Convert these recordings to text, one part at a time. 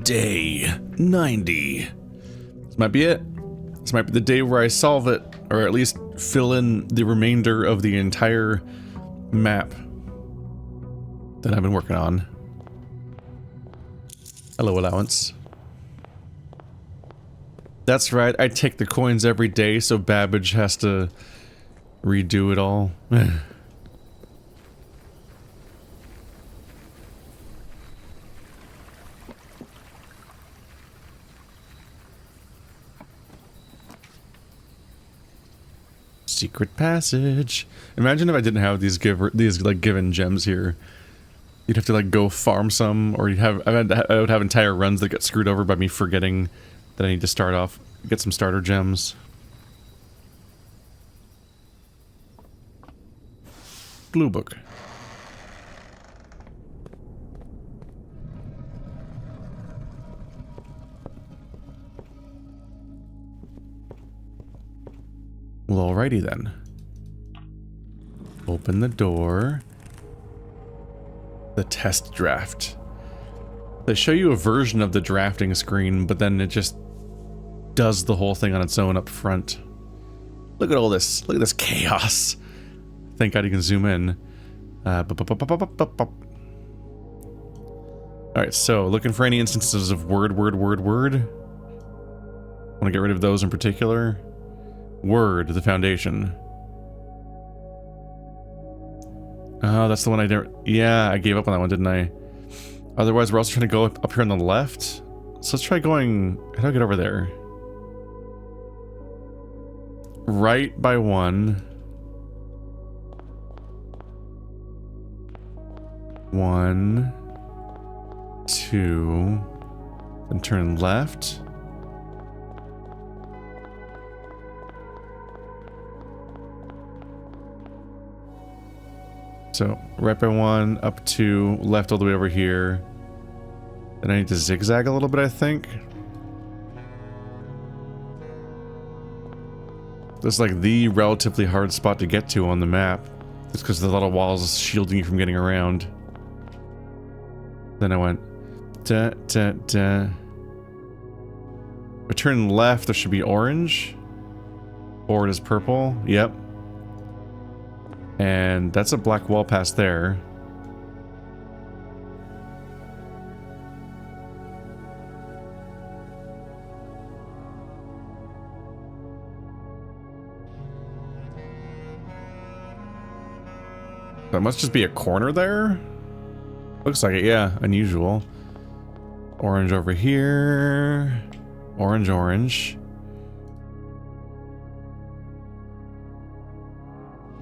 Day 90. This might be it. This might be the day where I solve it, or at least fill in the remainder of the entire map that I've been working on. Hello, allowance. That's right, I take the coins every day, so Babbage has to redo it all. Secret passage. Imagine if I didn't have these given gems here. You'd have to like go farm some, or you'd have I would have entire runs that get screwed over by me forgetting that I need to start off, get some starter gems. Blue book. Well, alrighty then. Open the door. The test draft. They show you a version of the drafting screen, but then it just does the whole thing on its own up front. Look at all this. Look at this chaos. Thank God you can zoom in. Alright, so looking for any instances of word. Want to get rid of those in particular. Word, the foundation. Oh, that's the one I didn't... Yeah, I gave up on that one, didn't I? Otherwise, we're also trying to go up here on the left. So let's try going... How do I get over there? Right by one. One. Two. Then turn left. So, right by one, up two, left all the way over here. Then I need to zigzag a little bit, I think. This is like the relatively hard spot to get to on the map. Just because there's a lot of walls shielding you from getting around. Then I went... Da, da, da. If I turn left, there should be orange. Forward is purple. Yep. And that's a black wall past there. That must just be a corner there? Looks like it, yeah. Unusual. Orange over here. Orange.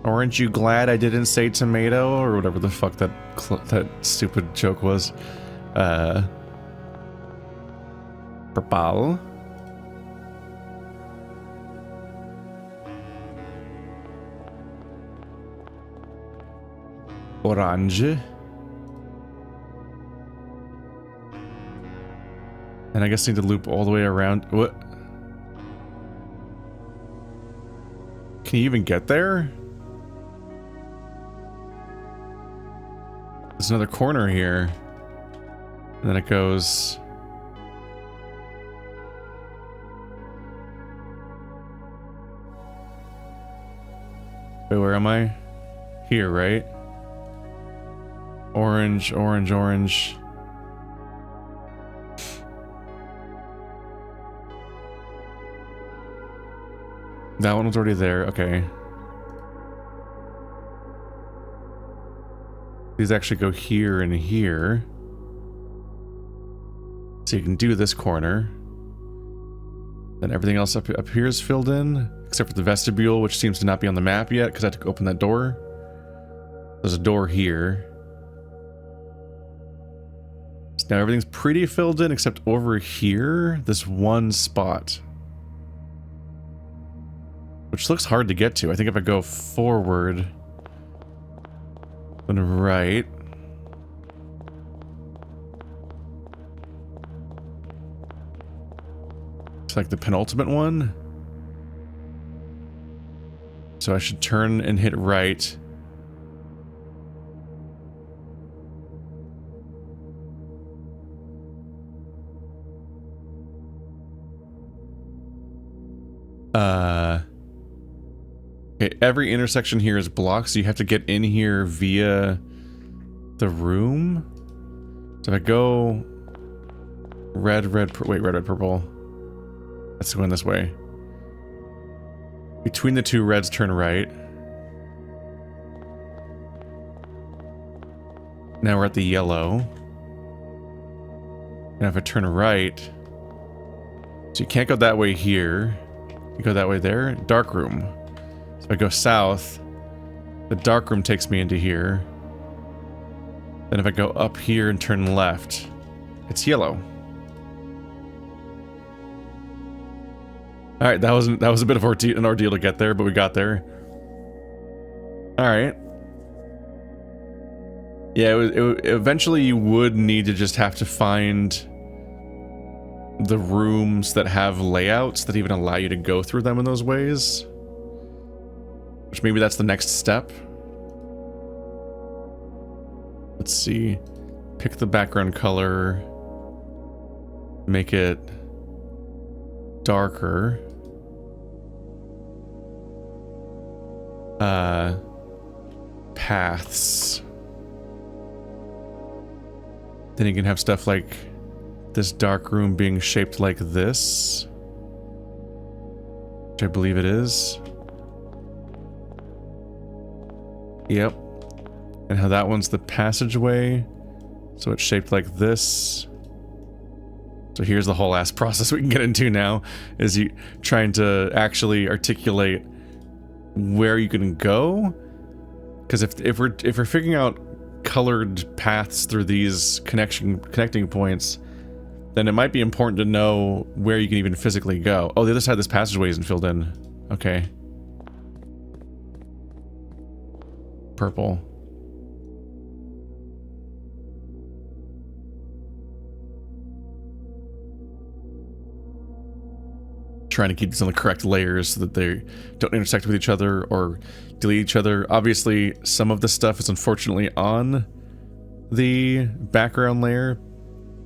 Aren't you glad I didn't say tomato? Or whatever the fuck that stupid joke was. Purple. Orange. And I guess I need to loop all the way around. What? Can you even get there? There's another corner here. And then it goes... Wait, where am I? Here, right? Orange. That one was already there, okay. These actually go here and here. So you can do this corner. Then everything else up here is filled in, except for the vestibule, which seems to not be on the map yet, because I had to open that door. There's a door here. So now everything's pretty filled in, except over here, this one spot. Which looks hard to get to. I think if I go forward... Then right. It's like the penultimate one. So I should turn and hit right. Okay, every intersection here is blocked, so you have to get in here via the room. So if I go red, purple. Let's go in this way. Between the two reds, turn right. Now we're at the yellow. And if I turn right, so you can't go that way here. You go that way there. Dark room. So if I go south, the dark room takes me into here. Then if I go up here and turn left, it's yellow. All right, that was a bit of an ordeal to get there, but we got there. All right. Yeah, eventually you would need to just have to find the rooms that have layouts that even allow you to go through them in those ways. Which maybe that's the next step. Let's see. Pick the background color. Make it darker. Paths. Then you can have stuff like this dark room being shaped like this, which I believe it is. Yep. And how that one's the passageway, so it's shaped like this. So here's the whole ass process we can get into now, is you trying to actually articulate where you can go. Because if we're figuring out colored paths through these connecting points, then it might be important to know where you can even physically go. Oh, the other side of this passageway isn't filled in. Okay. Purple. Trying to keep these on the correct layers so that they don't intersect with each other or delete each other. Obviously, some of this stuff is unfortunately on the background layer.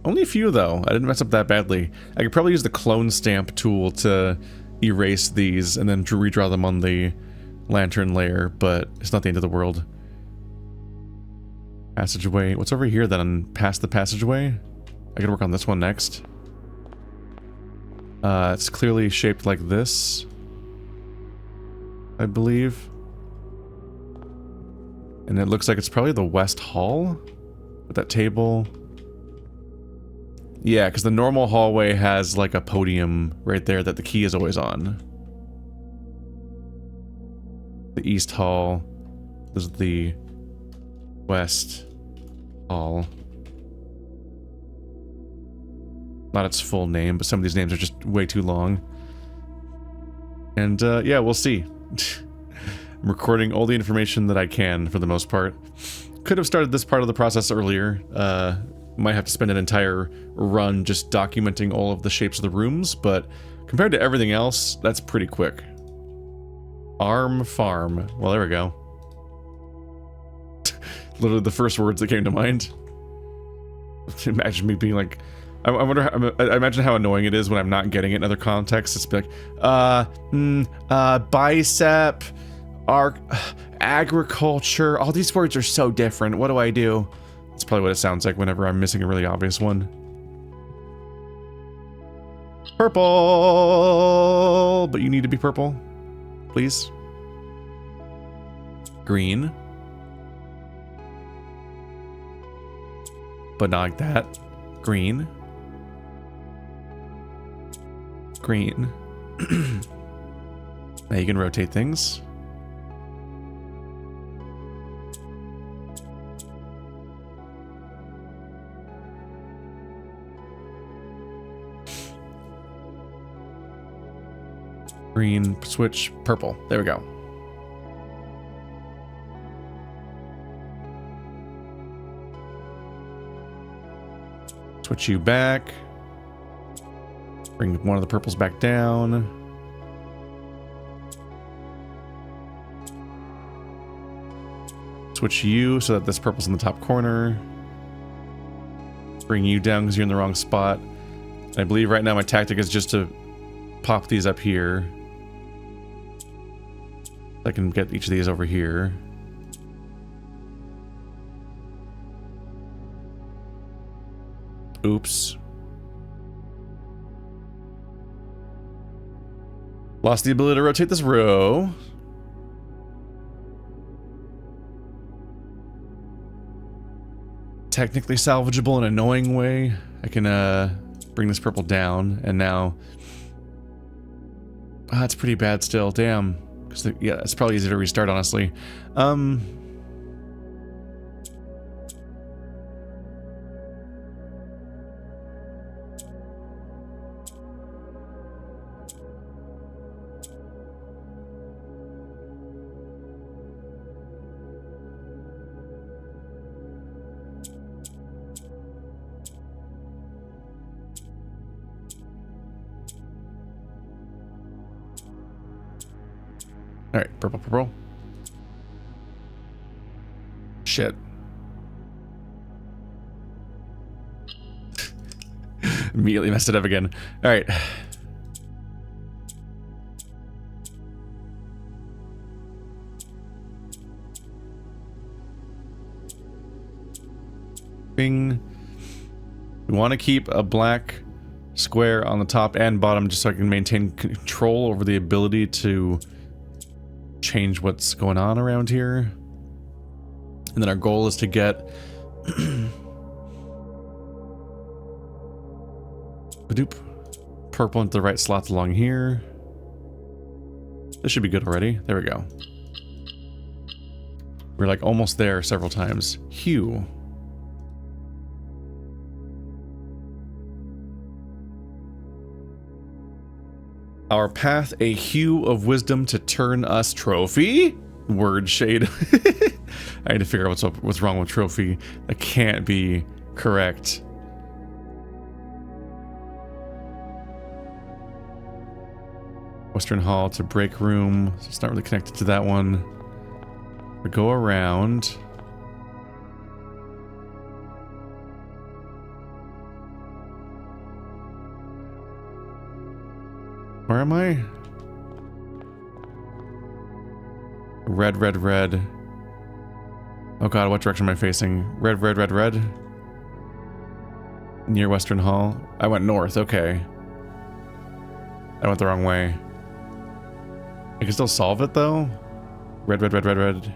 Only a few, though. I didn't mess up that badly. I could probably use the clone stamp tool to erase these and then redraw them on the lantern layer, but it's not the end of the world. Passageway. What's over here then? Past the passageway? I gotta work on this one next. It's clearly shaped like this, I believe. And it looks like it's probably the West Hall with that table. Yeah, because the normal hallway has like a podium right there that the key is always on. The East Hall. This is the West Hall. Not its full name, but some of these names are just way too long. And yeah, we'll see. I'm recording all the information that I can for the most part. Could have started this part of the process earlier. Might have to spend an entire run just documenting all of the shapes of the rooms, but compared to everything else, that's pretty quick. Arm farm. Well, there we go. Literally the first words that came to mind. Imagine me being like, I wonder how, I imagine how annoying it is when I'm not getting it in other contexts. It's like, bicep, agriculture, all these words are so different. What do I do? That's probably what it sounds like whenever I'm missing a really obvious one. Purple! But you need to be purple, please. Green. But not like that. Green. Green. Now you can rotate things. Green, switch, purple. There we go. Switch you back. Bring one of the purples back down. Switch you so that this purple's in the top corner. Bring you down because you're in the wrong spot. And I believe right now my tactic is just to pop these up here. I can get each of these over here. Oops. Lost the ability to rotate this row. Technically salvageable in an annoying way. I can bring this purple down, and now that's pretty bad still. Damn. Because yeah, it's probably easy to restart, honestly. Alright, purple, purple. Shit. Immediately messed it up again. Alright. Bing. We want to keep a black square on the top and bottom just so I can maintain control over the ability to change what's going on around here. And then our goal is to get purple into the right slots along here. This should be good already. There we go. We're like almost there several times. Hue. Our path, a hue of wisdom to turn us trophy? Word shade. I had to figure out what's wrong with trophy. That can't be correct. Western Hall to break room. So it's not really connected to that one. We go around. Where am I? Red, red, red. Oh god, what direction am I facing? Red, red, red, red. Near Western Hall. I went north, okay. I went the wrong way. I can still solve it though. Red, red, red, red, red.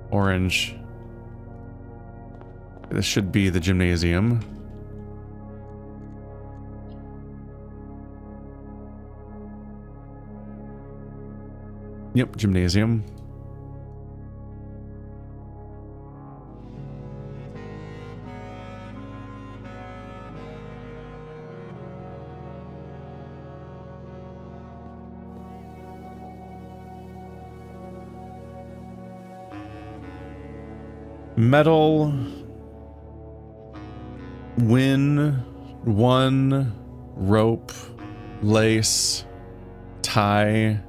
Orange. This should be the gymnasium. Yep, gymnasium. Metal. Win. One. Rope. Lace. Tie.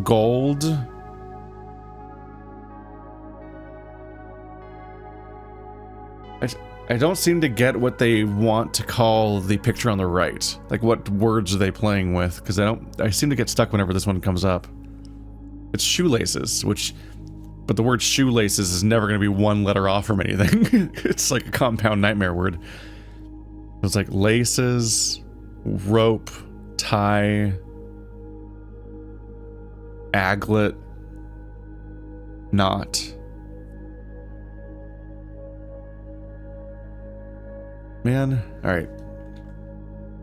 Gold. I don't seem to get what they want to call the picture on the right. Like, what words are they playing with? Because I seem to get stuck whenever this one comes up. It's shoelaces, but the word shoelaces is never going to be one letter off from anything. It's like a compound nightmare word. It's like laces, rope, tie, aglet, knot. Man, alright.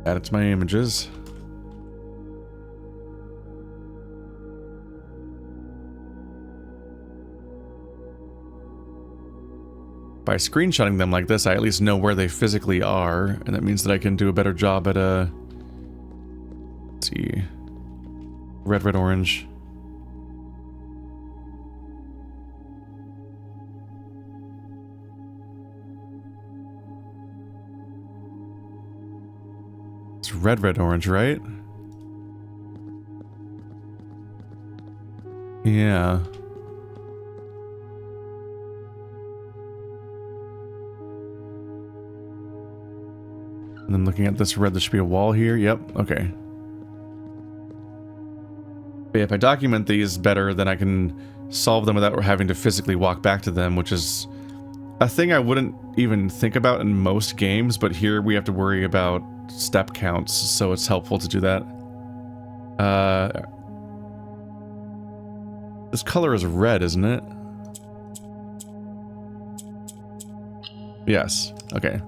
Add it to my images. By screenshotting them like this, I at least know where they physically are, and that means that I can do a better job at let's see. Red, red, orange. It's red, red, orange, right? Yeah. And then looking at this red, there should be a wall here. Yep, okay. But if I document these better, then I can solve them without having to physically walk back to them, which is a thing I wouldn't even think about in most games, but here we have to worry about step counts, so it's helpful to do that. This color is red, isn't it? Yes, okay.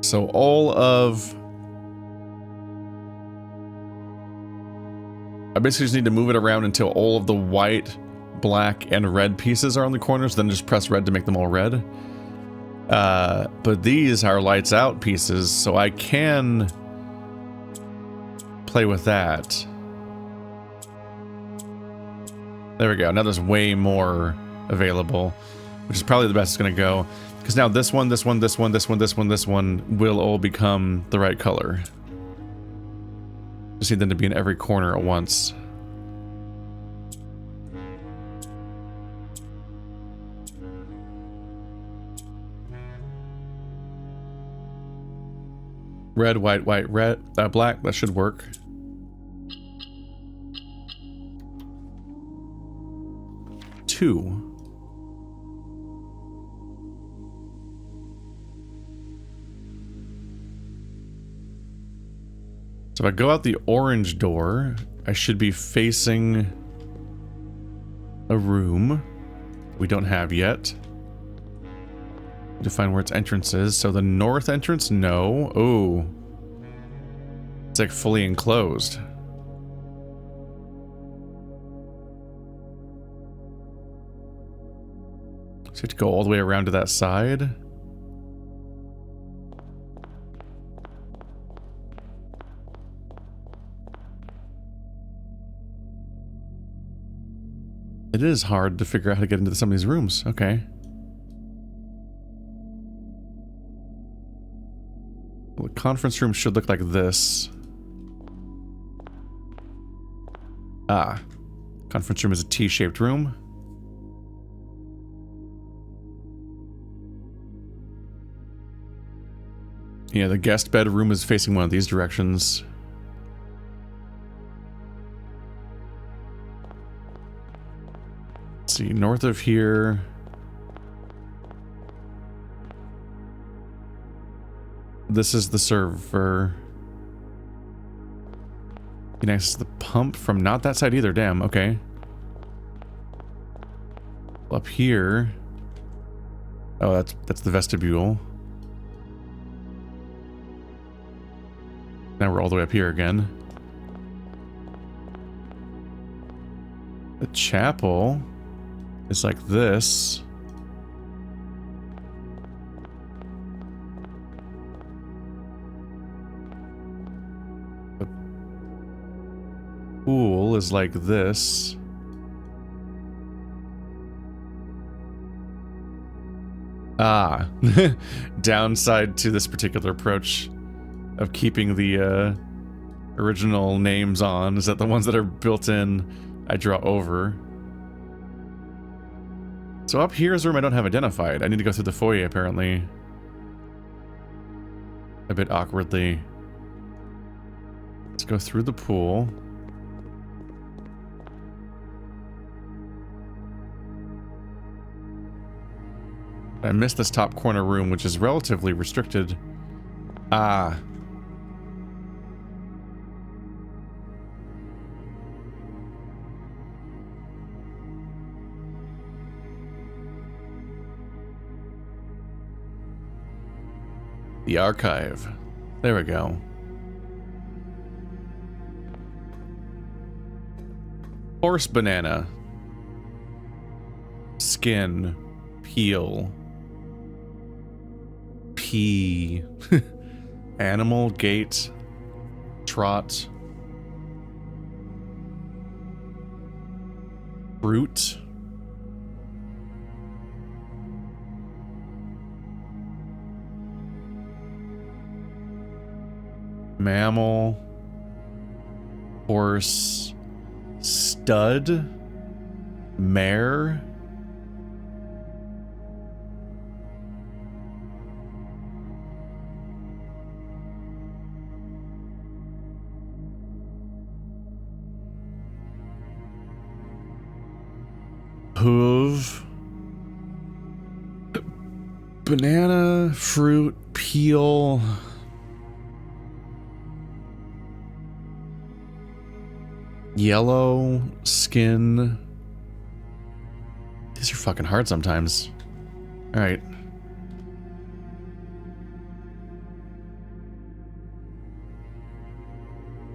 So all of... I basically just need to move it around until all of the white, black, and red pieces are on the corners, then just press red to make them all red. But these are lights out pieces, so I can play with that. There we go. Now there's way more available, which is probably the best it's going to go. Because now this one, this one, this one, this one, this one, this one will all become the right color. Just need them to be in every corner at once. Red, white, white, red, black. That should work. Two. So if I go out the orange door, I should be facing a room we don't have yet. To find where its entrance is. So the north entrance, no. Oh, it's like fully enclosed. So you have to go all the way around to that side. It is hard to figure out how to get into some of these rooms. Okay. Well, the conference room should look like this. Ah. Conference room is a T-shaped room. Yeah, the guest bedroom is facing one of these directions. Let's see, north of here. This is the server. You can access the pump from not that side either. Damn, okay. Up here. Oh, that's the vestibule. Now we're all the way up here again. The chapel is like this. The pool is like this. Ah, downside to this particular approach of keeping the original names on is that the ones that are built in, I draw over. So up here is a room I don't have identified. I need to go through the foyer, apparently. A bit awkwardly. Let's go through the pool. I missed this top corner room, which is relatively restricted. Ah. The archive. There we go. Horse banana. Skin. Peel. Pea. Animal. Gait. Trot. Fruit. Mammal, horse, Stud. Mare. Hoof. Banana, fruit, peel. Yellow, skin. These are fucking hard sometimes. Alright.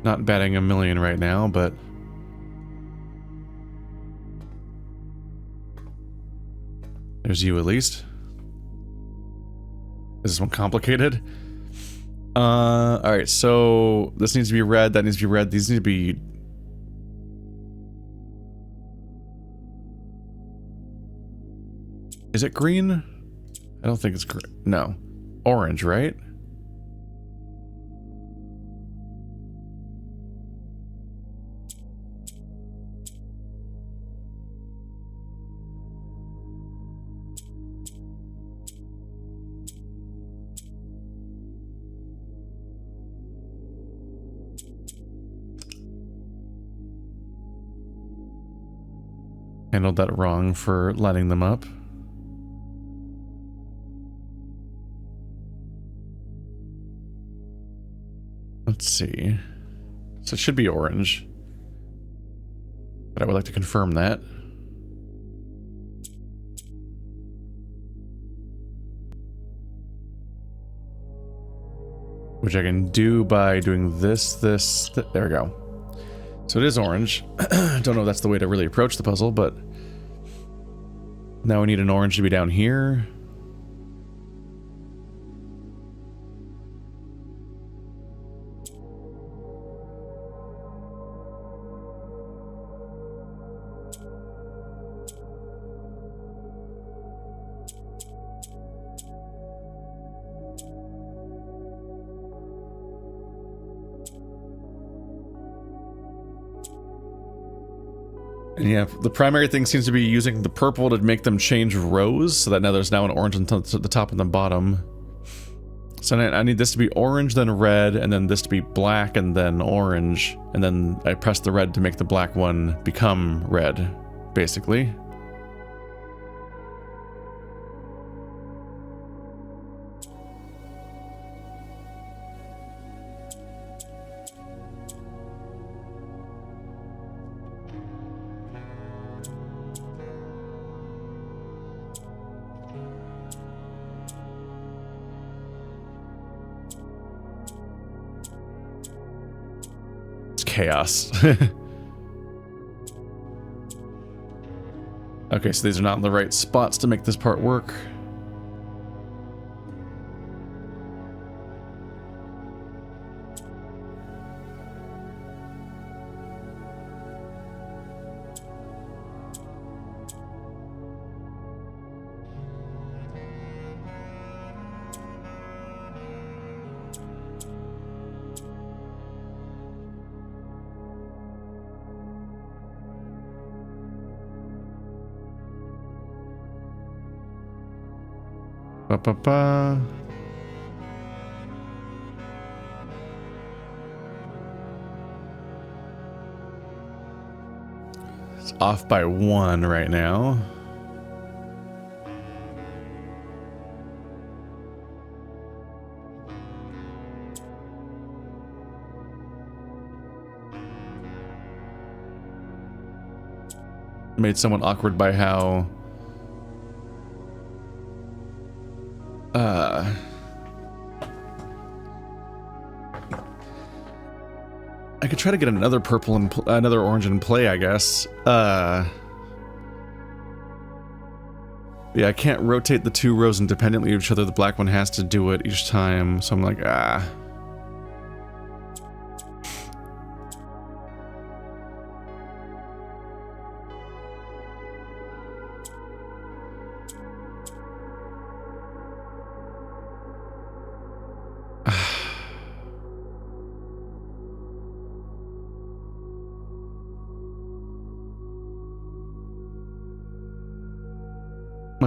Not betting a million right now, but... there's you at least. Is this one complicated? Alright, so this needs to be red, that needs to be red, these need to be... Is it green? I don't think it's green. No. Orange, right? Handled that wrong for lighting them up. Let's see. So it should be orange. But I would like to confirm that. Which I can do by doing this, there we go. So it is orange. Don't know if that's the way to really approach the puzzle, but... now we need an orange to be down here. And yeah, the primary thing seems to be using the purple to make them change rows, so that now there's now an orange on the top and the bottom. So I need this to be orange, then red, and then this to be black, and then orange. And then I press the red to make the black one become red, basically. Chaos. Okay, so these are not in the right spots to make this part work. Ba-ba-ba. It's off by 1 right now. Made somewhat awkward by how I could try to get another purple and another orange in play, I guess. Yeah, I can't rotate the 2 rows independently of each other. The black one has to do it each time, so I'm like, ah.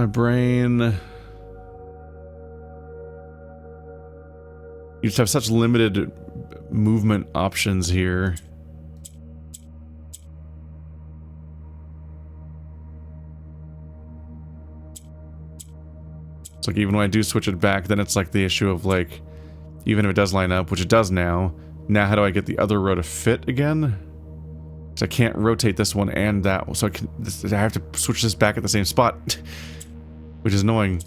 my brain. You just have such limited movement options here. It's like even when I do switch it back, then it's like the issue of like, even if it does line up, which it does now how do I get the other row to fit again? Because I can't rotate this one and that one, so I have to switch this back at the same spot, which is annoying.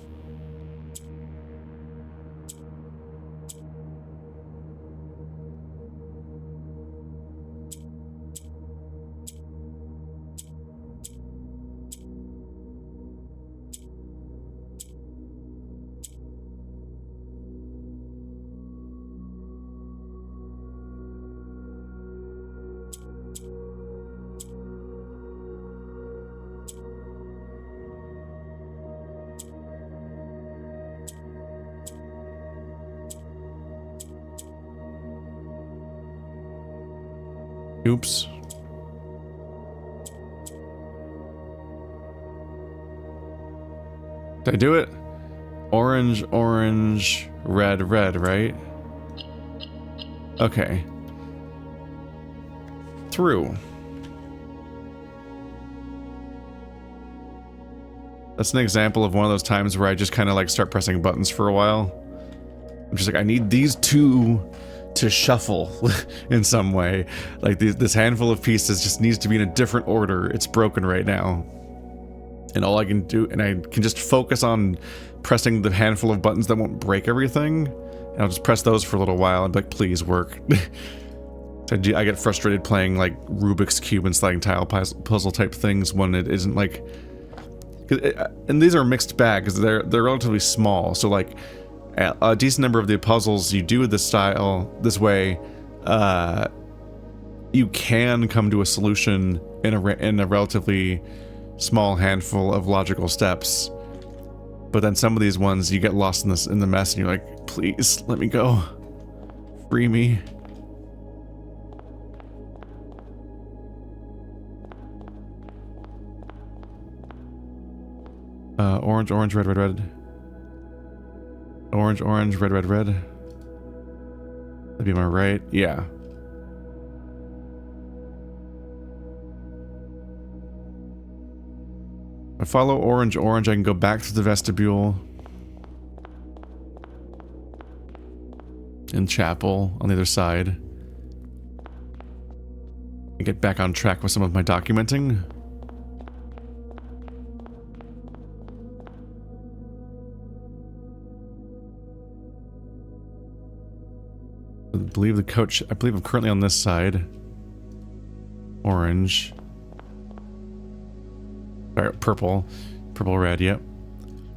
Oops. Did I do it? Orange, orange, red, red, right? Okay. Through. That's an example of one of those times where I just kind of like start pressing buttons for a while. I'm just like, I need these two to shuffle in some way. Like this handful of pieces just needs to be in a different order. It's broken right now. And all I can do, and I can just focus on pressing the handful of buttons that won't break everything. And I'll just press those for a little while and be like, please work. I get frustrated playing like Rubik's Cube and sliding tile puzzle type things when it isn't like... and these are mixed bags, they're relatively small, so like a decent number of the puzzles you do this way, you can come to a solution in a relatively small handful of logical steps. But then some of these ones you get lost in the mess and you're like, please let me go, free me. Orange, orange, red, red, red. Orange, orange, red, red, red. That'd be my right. Yeah. If I follow orange, orange, I can go back to the vestibule. And chapel on the other side. And get back on track with some of my documenting. I believe I'm currently on this side. Orange. Or purple. Purple, red, yep.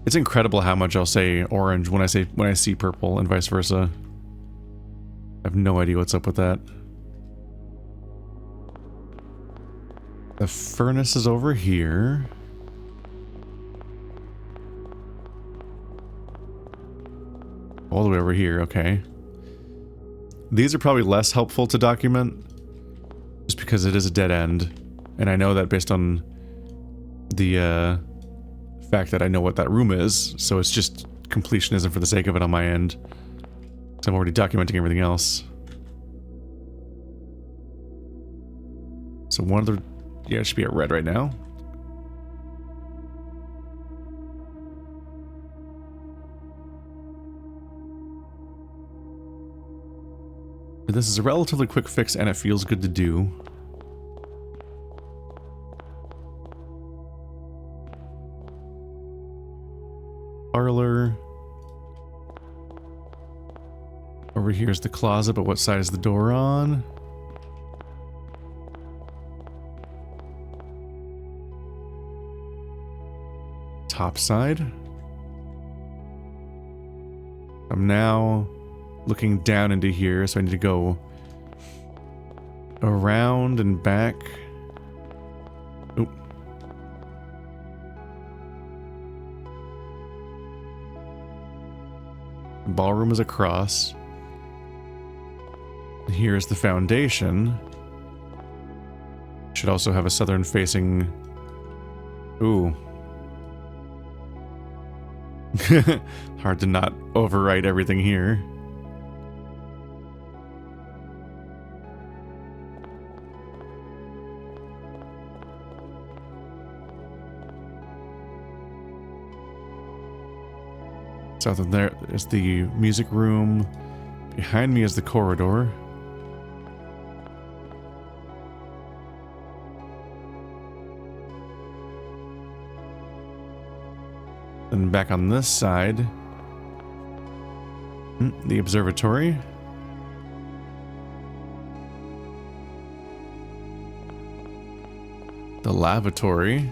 It's incredible how much I'll say orange when I see purple and vice versa. I have no idea what's up with that. The furnace is over here. All the way over here, okay. These are probably less helpful to document, just because it is a dead end, and I know that based on the fact that I know what that room is, so it's just completionism for the sake of it on my end. So I'm already documenting everything else. So one of the... yeah, it should be at red right now. This is a relatively quick fix and it feels good to do. Parlor. Over here is the closet, but what side is the door on? Top side. I'm now looking down into here, so I need to go around and back. Oop. The ballroom is across. Here's the foundation. Should also have a southern facing... ooh. Hard to not overwrite everything here. South of there is the music room. Behind me is the corridor. Then back on this side, the observatory. The lavatory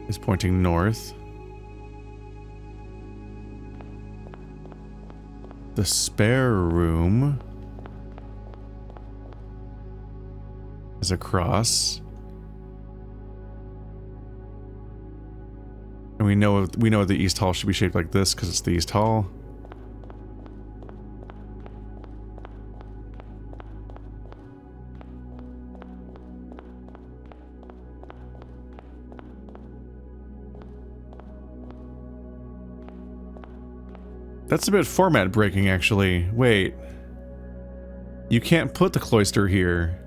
is pointing north. The spare room is across. And we know the East Hall should be shaped like this because it's the East Hall. That's a bit format breaking, actually. Wait. You can't put the cloister here.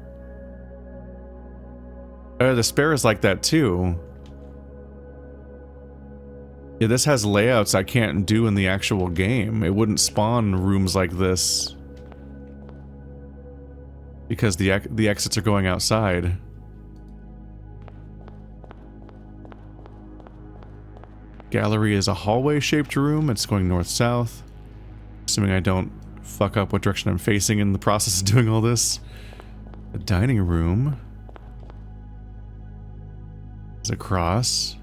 The spare is like that too. Yeah, this has layouts I can't do in the actual game. It wouldn't spawn rooms like this. Because the exits are going outside. Gallery is a hallway-shaped room. It's going north-south. Assuming I don't fuck up what direction I'm facing in the process of doing all this. The dining room is across.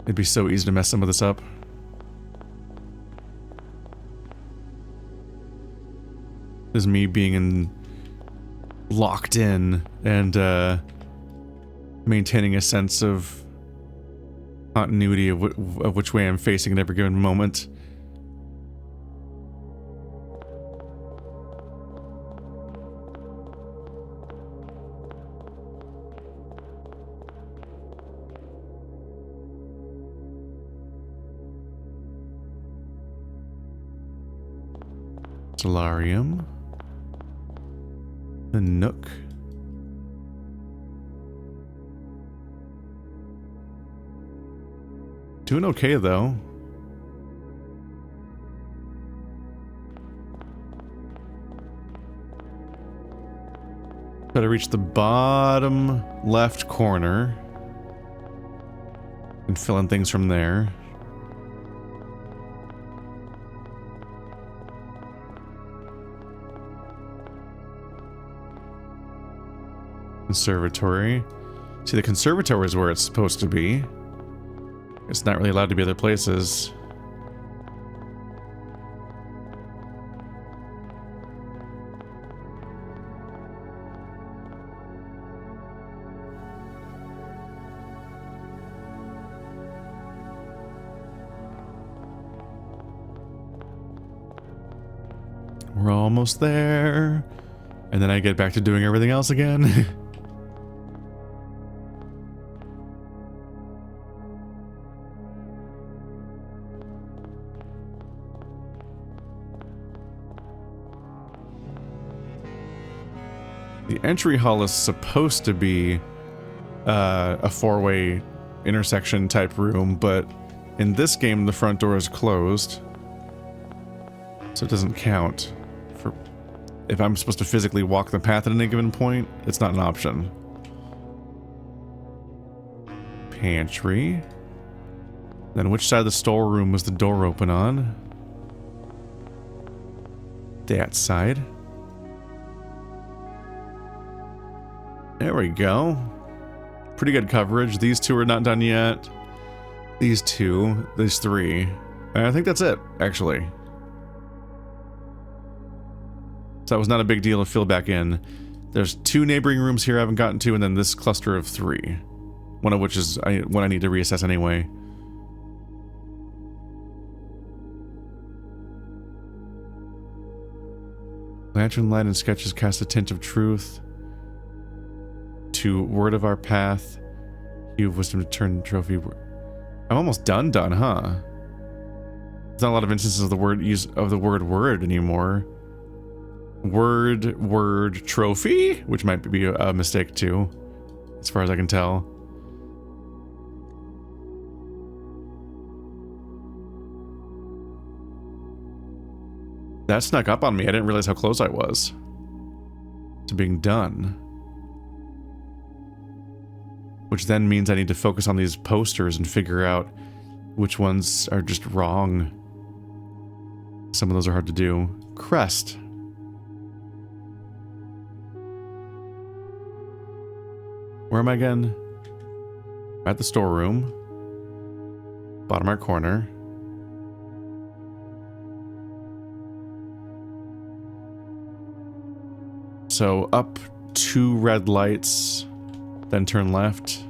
It'd be so easy to mess some of this up. This is me being locked in and maintaining a sense of continuity of which way I'm facing at every given moment. Solarium. The Nook. Doing okay, though. Gotta reach the bottom left corner and fill in things from there. Conservatory. See, the conservatory is where it's supposed to be. It's not really allowed to be other places. We're almost there. And then I get back to doing everything else again. The entry hall is supposed to be a four-way intersection type room, but in this game the front door is closed, so it doesn't count. For if I'm supposed to physically walk the path at any given point, it's not an option. Pantry. Then which side of the storeroom was the door open on? That side. There we go. Pretty good coverage. These two are not done yet. These two. These three. And I think that's it, actually. So that was not a big deal to fill back in. There's two neighboring rooms here I haven't gotten to, and then this cluster of three. One of which is what I need to reassess anyway. Lantern light and sketches cast a tint of truth. To word of our path, you have wisdom to turn the trophy. I'm almost done, huh? There's not a lot of instances of the word anymore. Word trophy, which might be a mistake too, as far as I can tell. That snuck up on me. I didn't realize how close I was to being done. Which then means I need to focus on these posters and figure out which ones are just wrong. Some of those are hard to do. Crest. Where am I again? At the storeroom. Bottom right corner. So up 2 red lights, then turn left.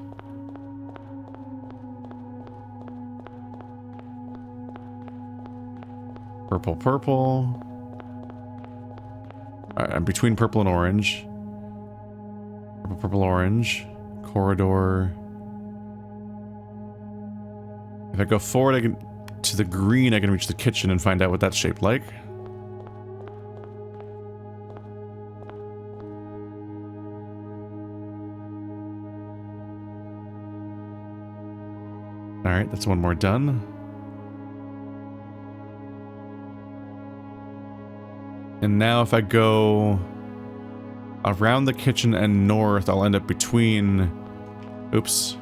Purple, purple. Alright, I'm between purple and orange. Purple, purple, orange. Corridor. If I go forward, I can to the green, I can reach the kitchen and find out what that's shaped like. Alright, that's one more done. And now if I go around the kitchen and north, I'll end up between... Oops.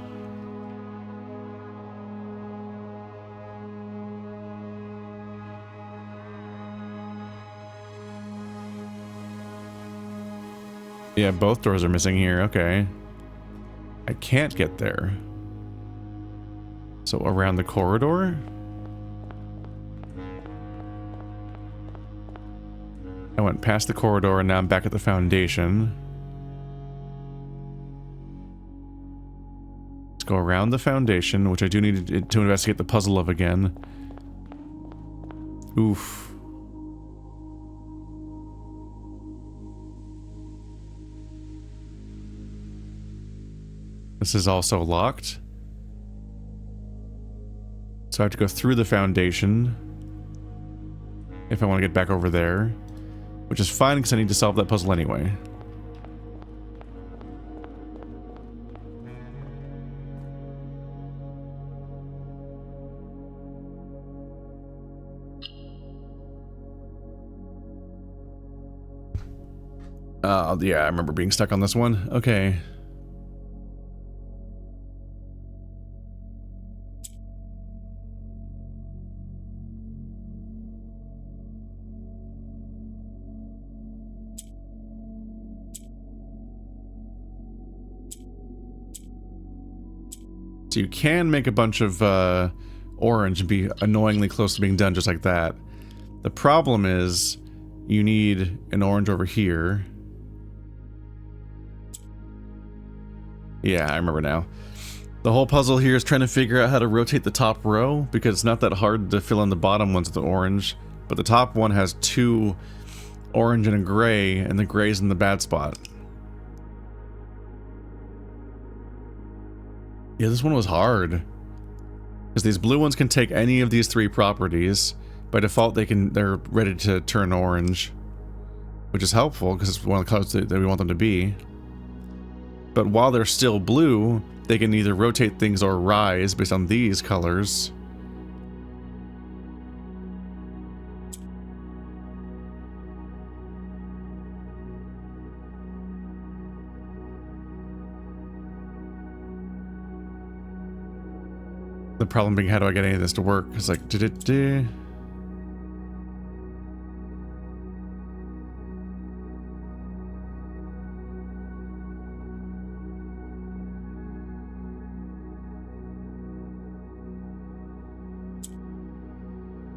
Yeah, both doors are missing here. Okay. I can't get there. So around the corridor? I went past the corridor and now I'm back at the foundation. Let's go around the foundation, which I do need to investigate the puzzle of again. Oof. This is also locked. So I have to go through the foundation if I want to get back over there, which is fine because I need to solve that puzzle anyway. Yeah, I remember being stuck on this one. Okay. So you can make a bunch of orange and be annoyingly close to being done just like that. The problem is you need an orange over here. Yeah, I remember now. The whole puzzle here is trying to figure out how to rotate the top row, because it's not that hard to fill in the bottom ones with the orange, but the top one has 2 orange and a gray, and the gray's in the bad spot. Yeah, this one was hard. Because these blue ones can take any of these 3 properties. By default, they're ready to turn orange. Which is helpful, because it's one of the colors that we want them to be. But while they're still blue, they can either rotate things or rise based on these colors. The problem being, how do I get any of this to work? It's like,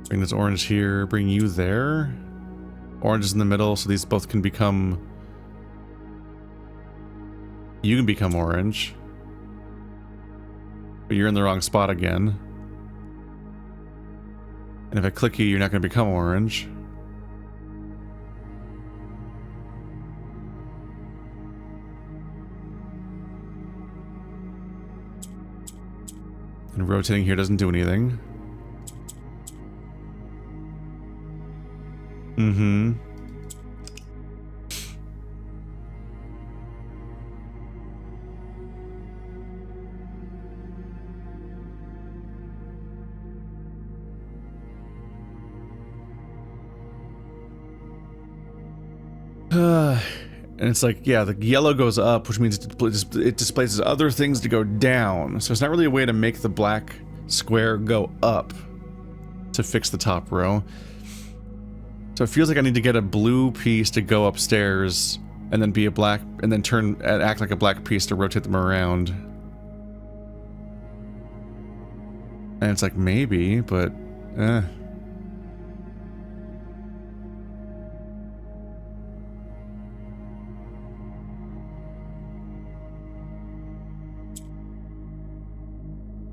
bring this orange here, bring you there. Orange is in the middle, so these both can become... You can become orange. But you're in the wrong spot again. And if I click you, you're not going to become orange. And rotating here doesn't do anything. Mm-hmm. And it's like, yeah, the yellow goes up, which means it displaces other things to go down. So it's not really a way to make the black square go up to fix the top row. So it feels like I need to get a blue piece to go upstairs and then be a black, and then turn and act like a black piece to rotate them around. And it's like, maybe, but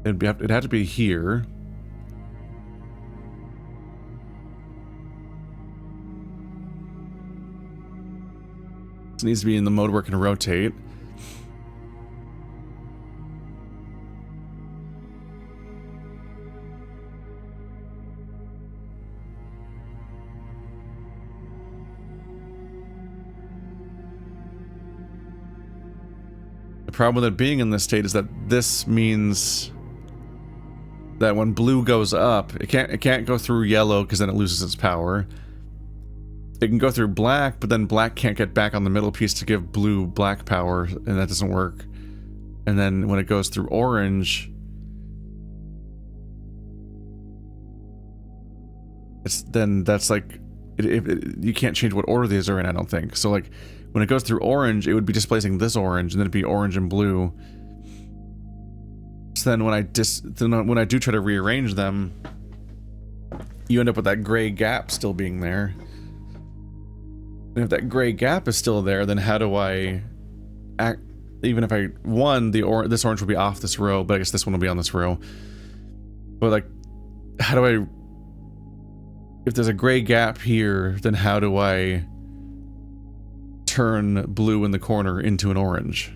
it'd have to be here. It needs to be in the mode where it can rotate. The problem with it being in this state is that this means that when blue goes up, it can't go through yellow because then it loses its power. It can go through black, but then black can't get back on the middle piece to give blue black power, and that doesn't work. And then when it goes through orange, that's like you can't change what order these are in, I don't think. So like when it goes through orange, it would be displacing this orange, and then it'd be orange and blue. So then when I do try to rearrange them, you end up with that gray gap still being there. And if that gray gap is still there, then how do I act? Even if I won, this orange will be off this row, but I guess this one will be on this row. But like, how do I? If there's a gray gap here, then how do I turn blue in the corner into an orange?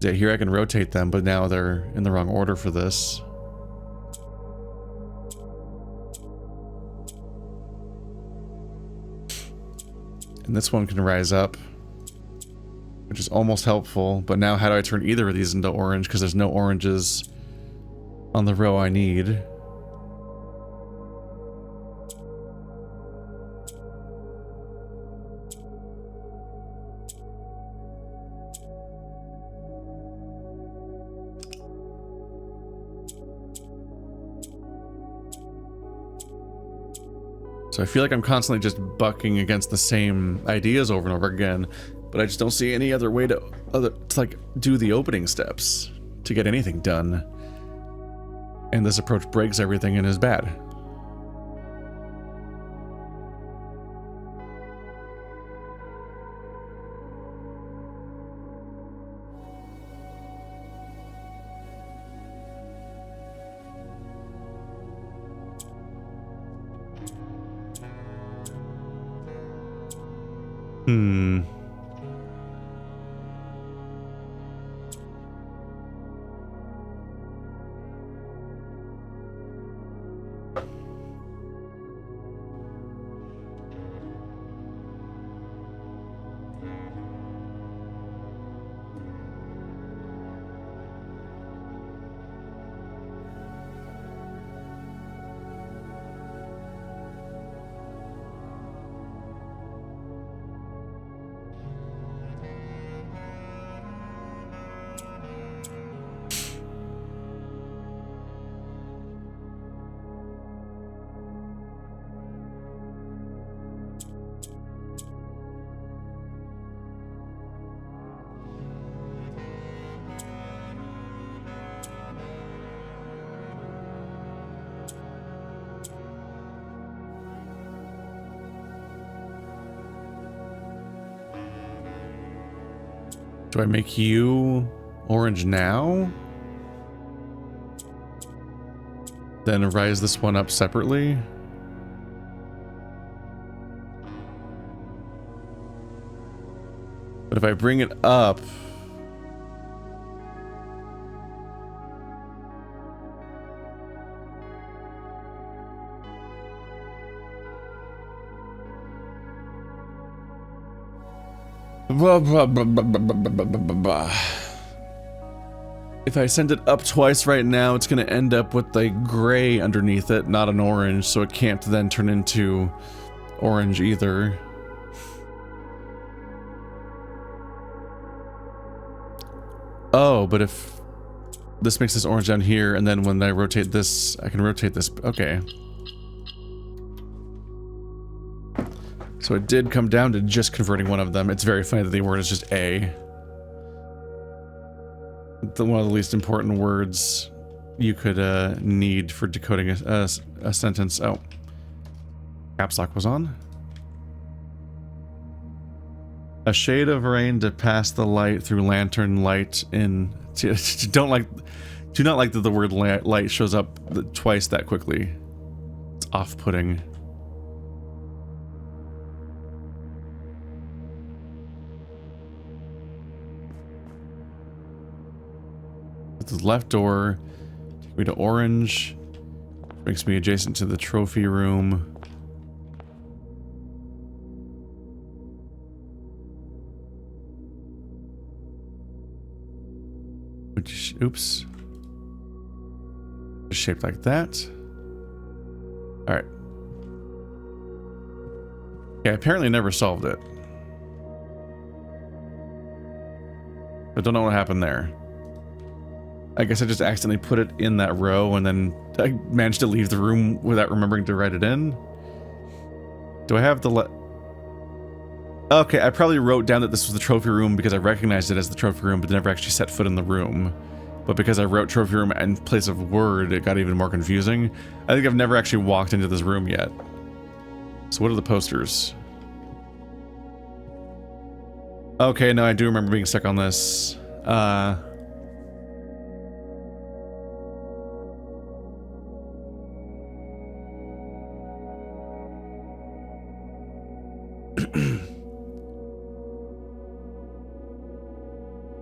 Yeah, here I can rotate them, but now they're in the wrong order for this. And this one can rise up, which is almost helpful, but now how do I turn either of these into orange, because there's no oranges on the row I need. So I feel like I'm constantly just bucking against the same ideas over and over again, but I just don't see any other way to like do the opening steps to get anything done. And this approach breaks everything and is bad. Do I make you orange now? Then rise this one up separately? But if I bring it up, blah, blah, blah, blah, blah, blah, blah, blah, blah. If I send it up twice right now, it's going to end up with a gray underneath it, not an orange, so it can't then turn into orange either. Oh, but if this makes this orange down here, and then when I rotate this, I can rotate this. Okay. So it did come down to just converting one of them. It's very funny that the word is just A. One of the least important words you could need for decoding a sentence. Oh. Caps lock was on. A shade of rain to pass the light through lantern light in... Do not like that the word light shows up twice that quickly. It's off-putting. The left door, take me to orange, makes me adjacent to the trophy room. Which, oops. Shaped like that. Alright. Yeah, apparently never solved it. I don't know what happened there. I guess I just accidentally put it in that row and then I managed to leave the room without remembering to write it in. Do I have the Okay, I probably wrote down that this was the trophy room because I recognized it as the trophy room, but never actually set foot in the room. But because I wrote trophy room in place of word, it got even more confusing. I think I've never actually walked into this room yet. So what are the posters? Okay, no, I do remember being stuck on this.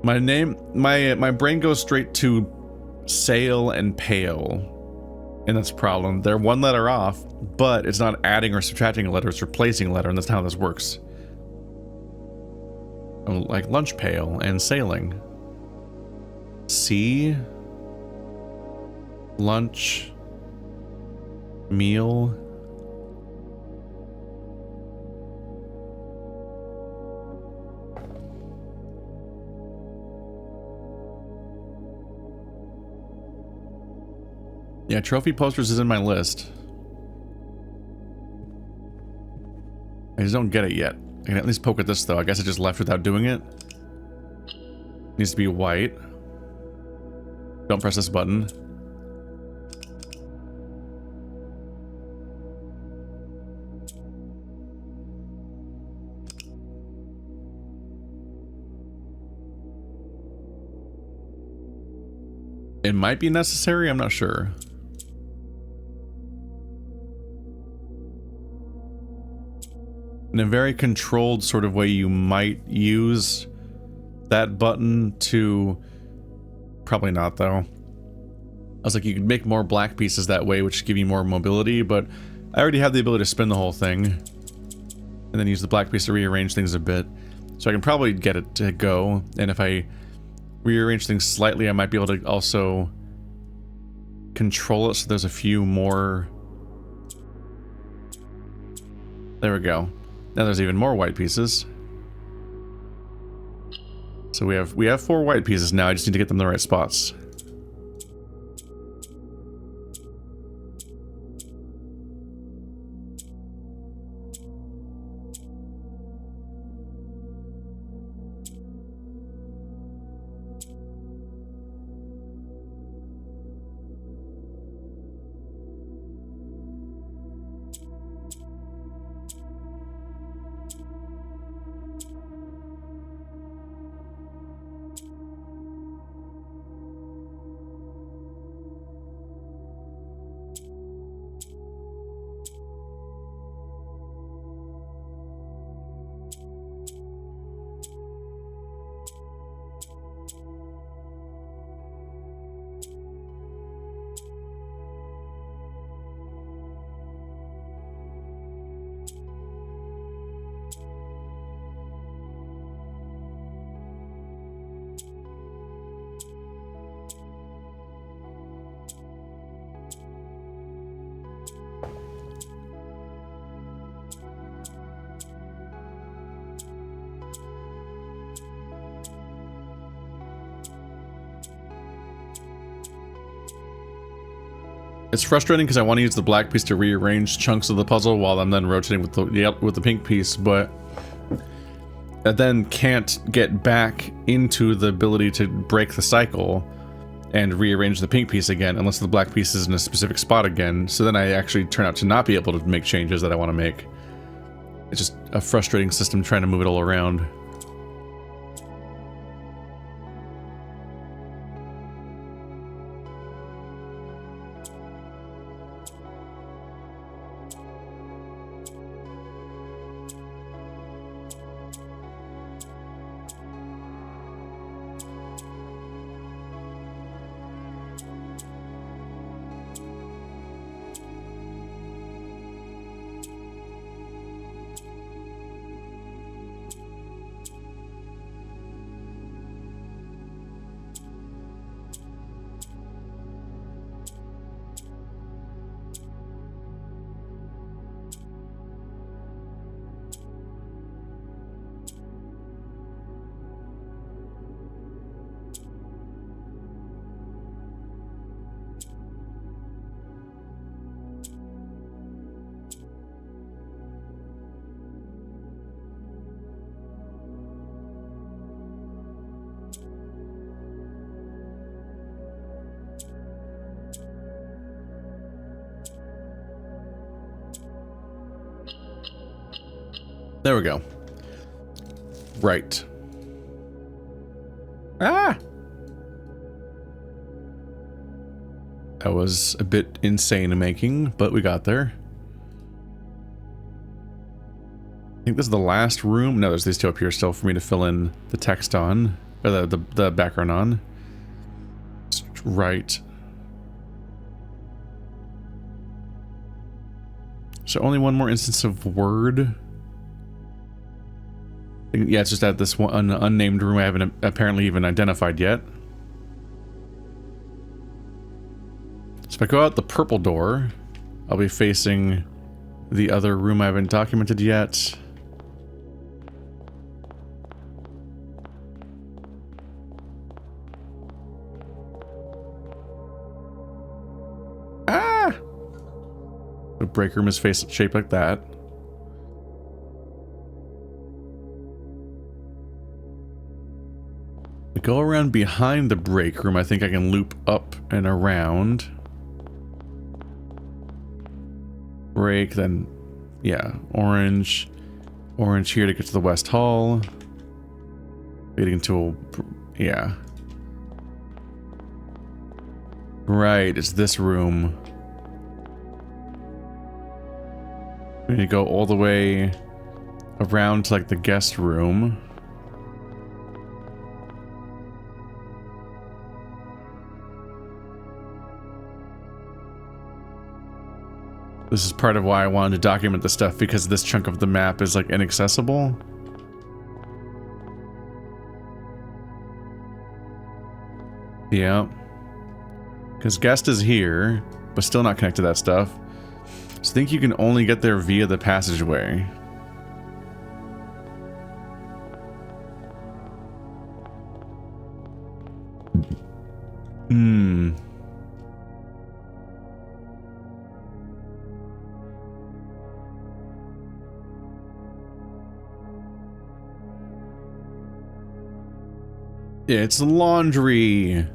My brain goes straight to sail and pale, and that's a problem. They're one letter off, but it's not adding or subtracting a letter, it's replacing a letter, and that's not how this works. Like lunch pail and sailing. Sea, lunch, meal. Yeah, trophy posters is in my list. I just don't get it yet. I can at least poke at this though. I guess I just left without doing it. Needs to be white. Don't press this button. It might be necessary, I'm not sure. In a very controlled sort of way, you might use that button to... Probably not, though. I was like, you could make more black pieces that way, which give you more mobility, but I already have the ability to spin the whole thing. And then use the black piece to rearrange things a bit. So I can probably get it to go, and if I rearrange things slightly, I might be able to also control it so there's a few more... There we go. Now there's even more white pieces. So we have 4 white pieces now. I just need to get them in the right spots. It's frustrating because I want to use the black piece to rearrange chunks of the puzzle while I'm then rotating with the pink piece, but I then can't get back into the ability to break the cycle and rearrange the pink piece again unless the black piece is in a specific spot again. So then I actually turn out to not be able to make changes that I want to make. It's just a frustrating system trying to move it all around. There we go. Right. Ah! That was a bit insane making, but we got there. I think this is the last room. No, there's these two up here still for me to fill in the text on, or the background on. Right. So only one more instance of word. Yeah, it's just at this one unnamed room I haven't apparently even identified yet. So if I go out the purple door, I'll be facing the other room I haven't documented yet. Ah! The break room is shaped like that. Go around behind the break room. I think I can loop up and around. Break, then, yeah, orange. Orange here to get to the West Hall. Leading to a, yeah. Right, it's this room. We need to go all the way around to, like, the guest room. This is part of why I wanted to document this stuff, because this chunk of the map is like inaccessible. Yeah. Because guest is here, but still not connected to that stuff. So I think you can only get there via the passageway. It's laundry.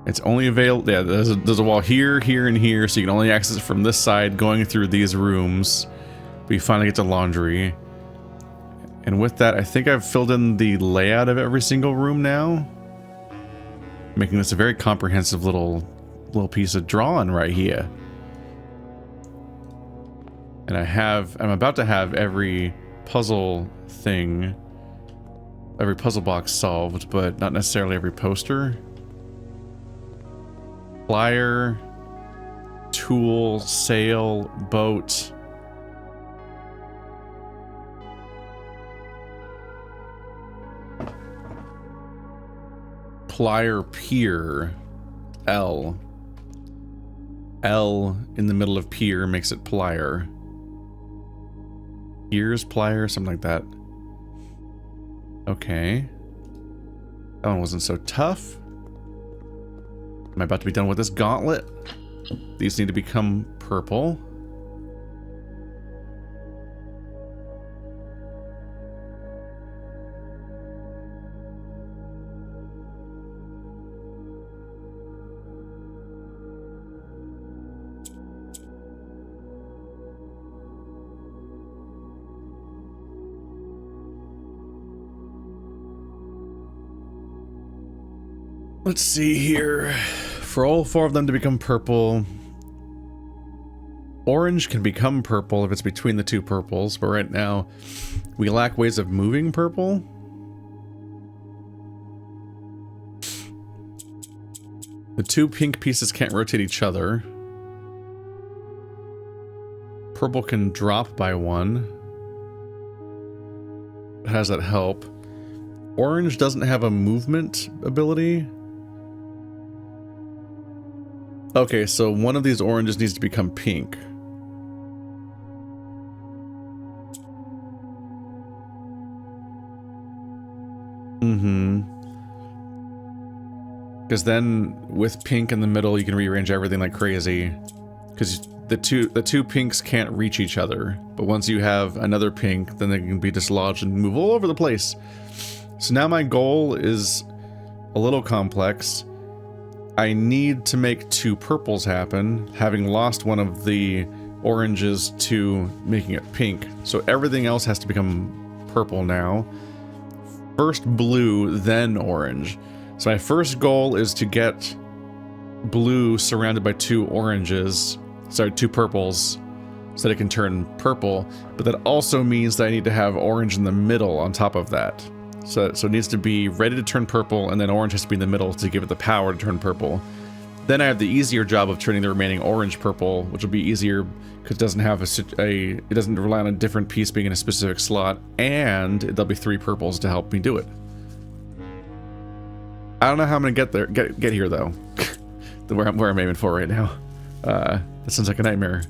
It's only available. Yeah, there's a wall here, here, and here, so you can only access it from this side, going through these rooms. But you finally get to laundry. And with that, I think I've filled in the layout of every single room now, making this a very comprehensive little piece of drawing right here. And I'm about to have every puzzle thing. Every puzzle box solved, but not necessarily every poster. Flyer, tool, sail, boat. Plier pier. L. L in the middle of pier makes it plier. Piers, plier, something like that. Okay. That one wasn't so tough. Am I about to be done with this gauntlet? These need to become purple. Let's see here. For all 4 of them to become purple, orange can become purple if it's between the 2 purples, but right now we lack ways of moving purple. The 2 pink pieces can't rotate each other. Purple can drop by 1. How does that help? Orange doesn't have a movement ability. Okay, so one of these oranges needs to become pink. Because then with pink in the middle, you can rearrange everything like crazy. Because the two pinks can't reach each other. But once you have another pink, then they can be dislodged and move all over the place. So now my goal is a little complex. I need to make 2 purples happen, having lost one of the oranges to making it pink. So everything else has to become purple now. First blue, then orange. So my first goal is to get blue surrounded by 2 oranges, sorry, 2 purples, so that it can turn purple. But that also means that I need to have orange in the middle on top of that. So it needs to be ready to turn purple, and then orange has to be in the middle to give it the power to turn purple. Then I have the easier job of turning the remaining orange purple, which will be easier because it doesn't have it doesn't rely on a different piece being in a specific slot, and there'll be 3 purples to help me do it. I don't know how I'm gonna get here though. where I'm aiming for right now. That sounds like a nightmare.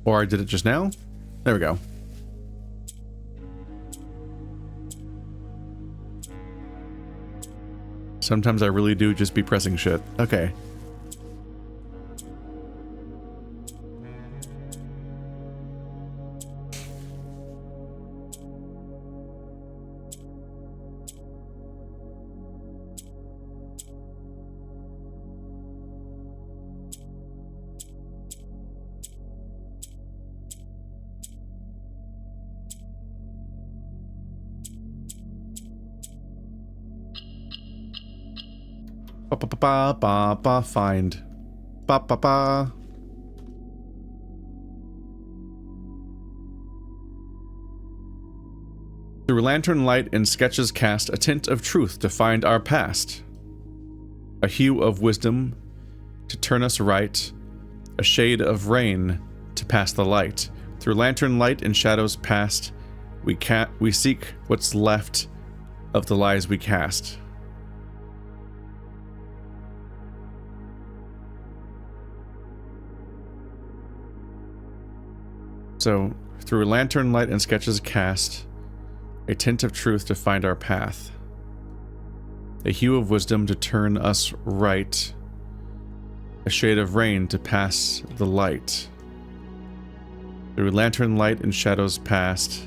Or I did it just now? There we go. Sometimes I really do just be pressing shit. Okay. Find. Through lantern light and sketches cast a tint of truth to find our past. A hue of wisdom to turn us right. A shade of rain to pass the light. Through lantern light and shadows past, we seek what's left of the lies we cast. So, through lantern light and sketches cast, a tint of truth to find our path. A hue of wisdom to turn us right. A shade of rain to pass the light. Through lantern light and shadows past,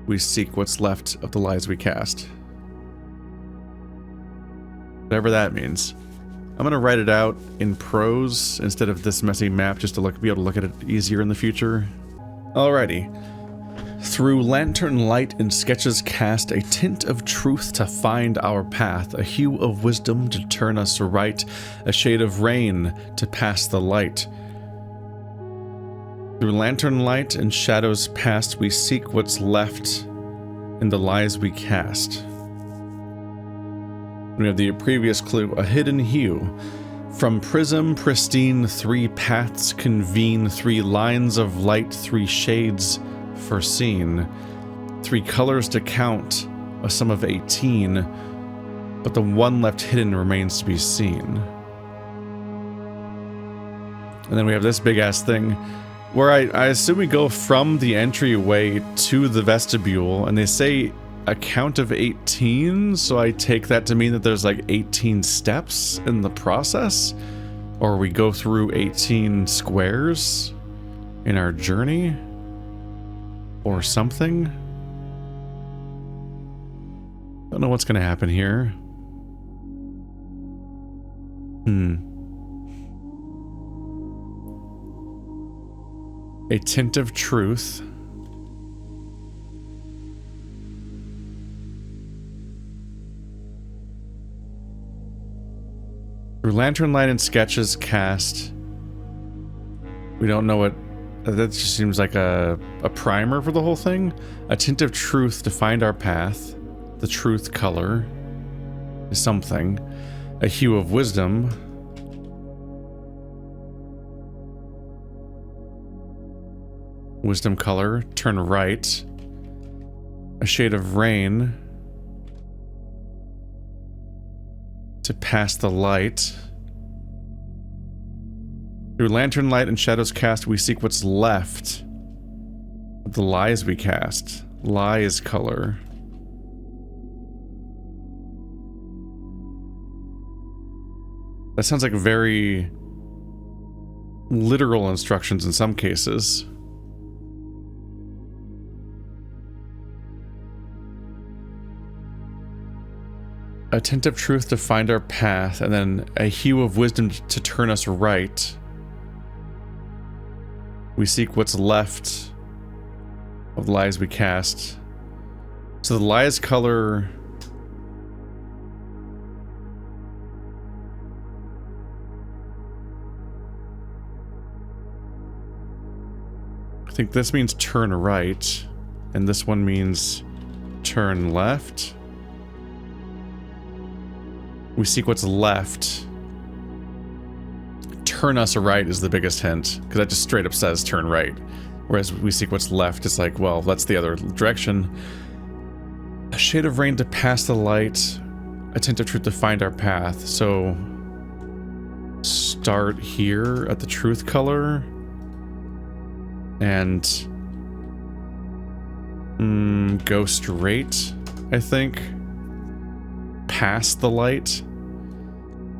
we seek what's left of the lies we cast. Whatever that means. I'm going to write it out in prose instead of this messy map just to be able to look at it easier in the future. Alrighty. Through lantern light and sketches cast a tint of truth to find our path, a hue of wisdom to turn us right, a shade of rain to pass the light. Through lantern light and shadows past, we seek what's left in the lies we cast. We have the previous clue, a hidden hue. From prism pristine, 3 paths convene, 3 lines of light, 3 shades foreseen. 3 colors to count, a sum of 18, but the one left hidden remains to be seen. And then we have this big-ass thing, where I assume we go from the entryway to the vestibule, and they say a count of 18, so I take that to mean that there's like 18 steps in the process, or we go through 18 squares in our journey, or something. Don't know what's gonna happen here. A tint of truth. Through lantern light and sketches cast. We don't know what... That just seems like a primer for the whole thing. A tint of truth to find our path. The truth color is something. A hue of wisdom. Wisdom color. Turn right. A shade of rain. To pass the light. Through lantern light and shadows cast, we seek what's left. The lies we cast. Lies color. That sounds like very literal instructions in some cases. A tint of truth to find our path, and then a hue of wisdom to turn us right. We seek what's left of the lies we cast. So the lies color... I think this means turn right, and this one means turn left. We seek what's left. Turn us right is the biggest hint, because that just straight up says turn right. Whereas we seek what's left, it's like, well, that's the other direction. A shade of rain to pass the light. A tint of truth to find our path. So start here at the truth color. And go straight, I think. Past the light.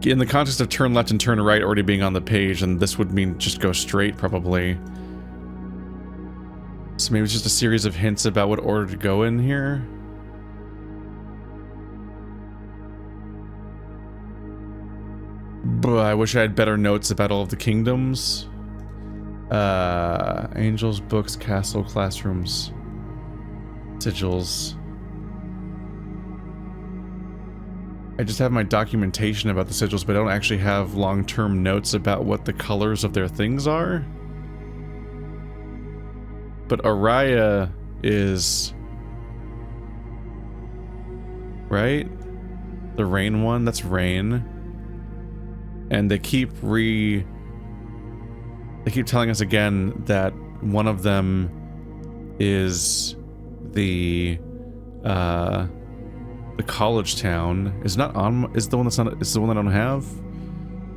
In the context of turn left and turn right already being on the page, and this would mean just go straight, probably. So maybe it's just a series of hints about what order to go in here. But I wish I had better notes about all of the kingdoms. Angels, books, castle, classrooms, sigils. I just have my documentation about the sigils, but I don't actually have long-term notes about what the colors of their things are. But Araya is... right? The rain one? That's rain. And they keep telling us again that one of them is the college town is not on. Is the one that's not? Is the one that I don't have?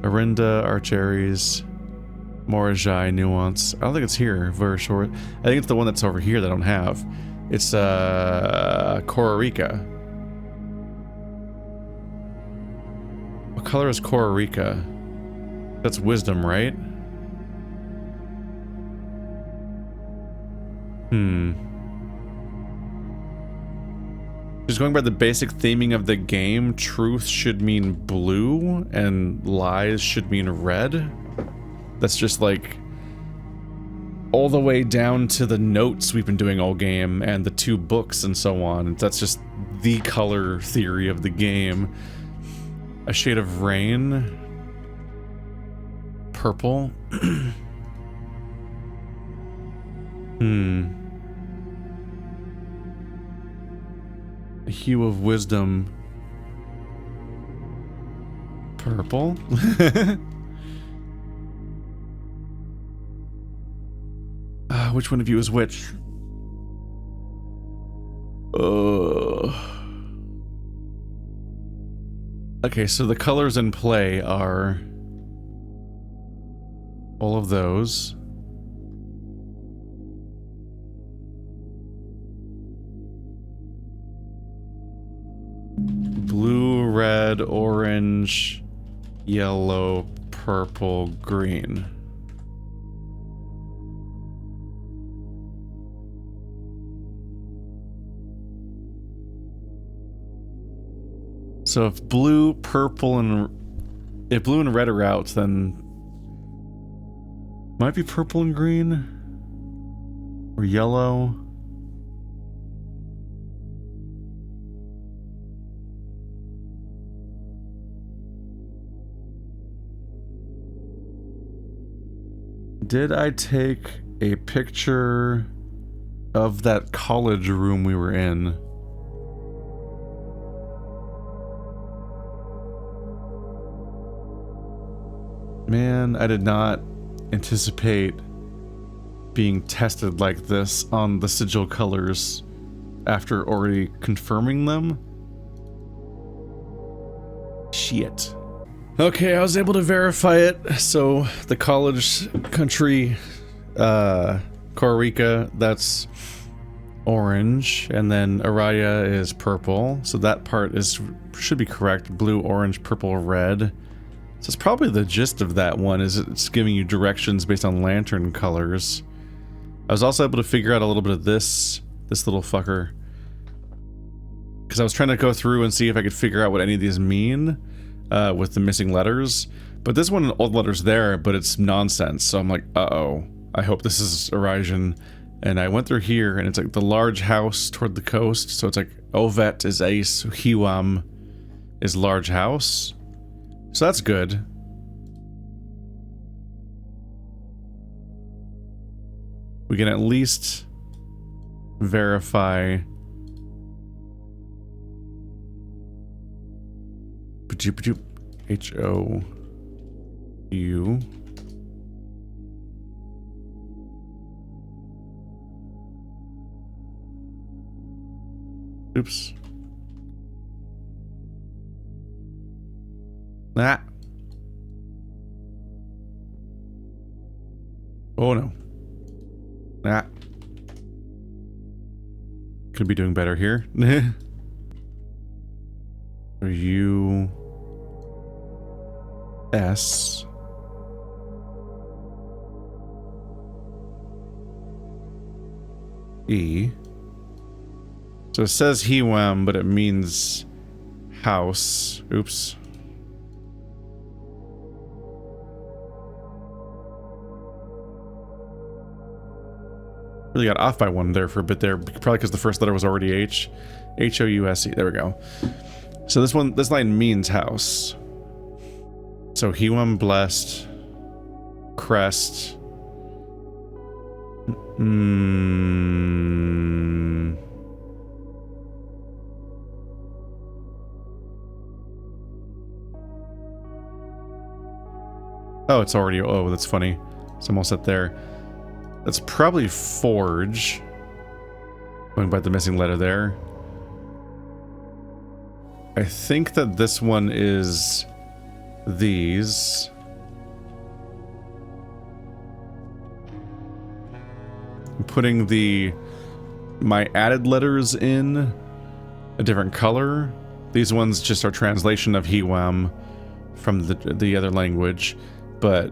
Arinda, Archeries, Morajai, Nuance. I don't think it's here. Very short. I think it's the one that's over here that I don't have. It's Kororika. What color is Kororika? That's wisdom, right? Just going by the basic theming of the game, truth should mean blue and lies should mean red. That's just like all the way down to the notes we've been doing all game and the 2 books and so on. That's just the color theory of the game. A shade of rain. Purple. A hue of wisdom. Purple. Which one of you is which? Okay, so the colors in play are all of those. Blue, red, orange, yellow, purple, green. So if blue, purple, and if blue and red are out, then might be purple and green or yellow. Did I take a picture of that college room we were in? Man, I did not anticipate being tested like this on the sigil colors after already confirming them. Shit. Okay, I was able to verify it. So the college country, Costa Rica, that's orange, and then Araya is purple. So that part should be correct. Blue, orange, purple, red. So it's probably the gist of that one, is it's giving you directions based on lantern colors. I was also able to figure out a little bit of this little fucker, because I was trying to go through and see if I could figure out what any of these mean with the missing letters. But this one, all the letters there, but it's nonsense. So I'm like, uh-oh, I hope this is Eurasian. And I went through here, and it's like the large house toward the coast. So it's like Ovet is ace, Hiwam is large house. So that's good. We can at least verify. H-O-U. Oops. Ah. Oh no. Ah. Could be doing better here. Are you S E? So it says Hiwam, but it means house. Oops. Really got off by one there for a bit there, probably because the first letter was already H. H-O-U-S-E. There we go. So this line means house. So Hiwam, blessed, crest. Oh, it's already, oh, that's funny. It's almost up there. That's probably forge. Going by the missing letter there. I think that this one is these. I'm putting my added letters in a different color. These ones just are translation of Hiwam from the other language, but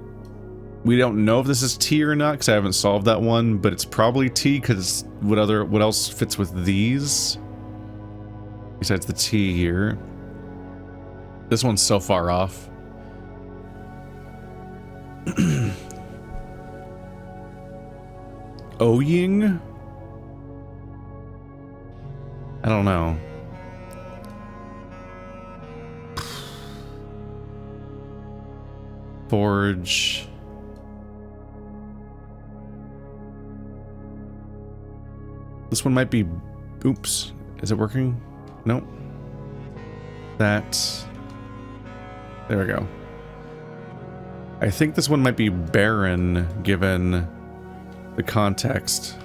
we don't know if this is T or not because I haven't solved that one, but it's probably T because what else fits with these besides the T here? This one's so far off. Oying? I don't know. Forge. This one might be... Oops. Is it working? Nope. That... There we go. I think this one might be barren, given the context.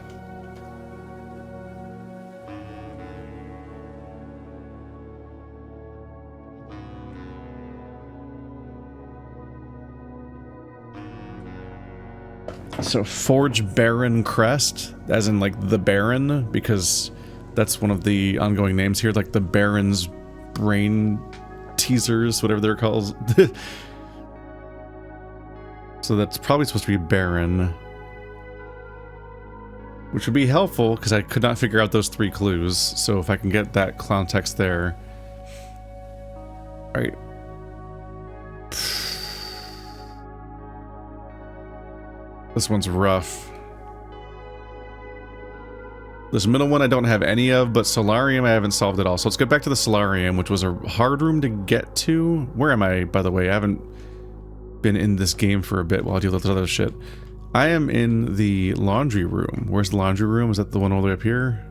So forge Baron Crest, as in like the Baron, because that's one of the ongoing names here, like the Baron's brain teasers, whatever they're called. So that's probably supposed to be Baron, which would be helpful because I could not figure out those 3 clues. So if I can get that clown text there. All right. This one's rough. This middle one I don't have any of, but Solarium I haven't solved at all. So let's get back to the Solarium, which was a hard room to get to. Where am I, by the way? I haven't been in this game for a bit while I deal with other shit. I am in the laundry room. Where's the laundry room? Is that the one all the way up here?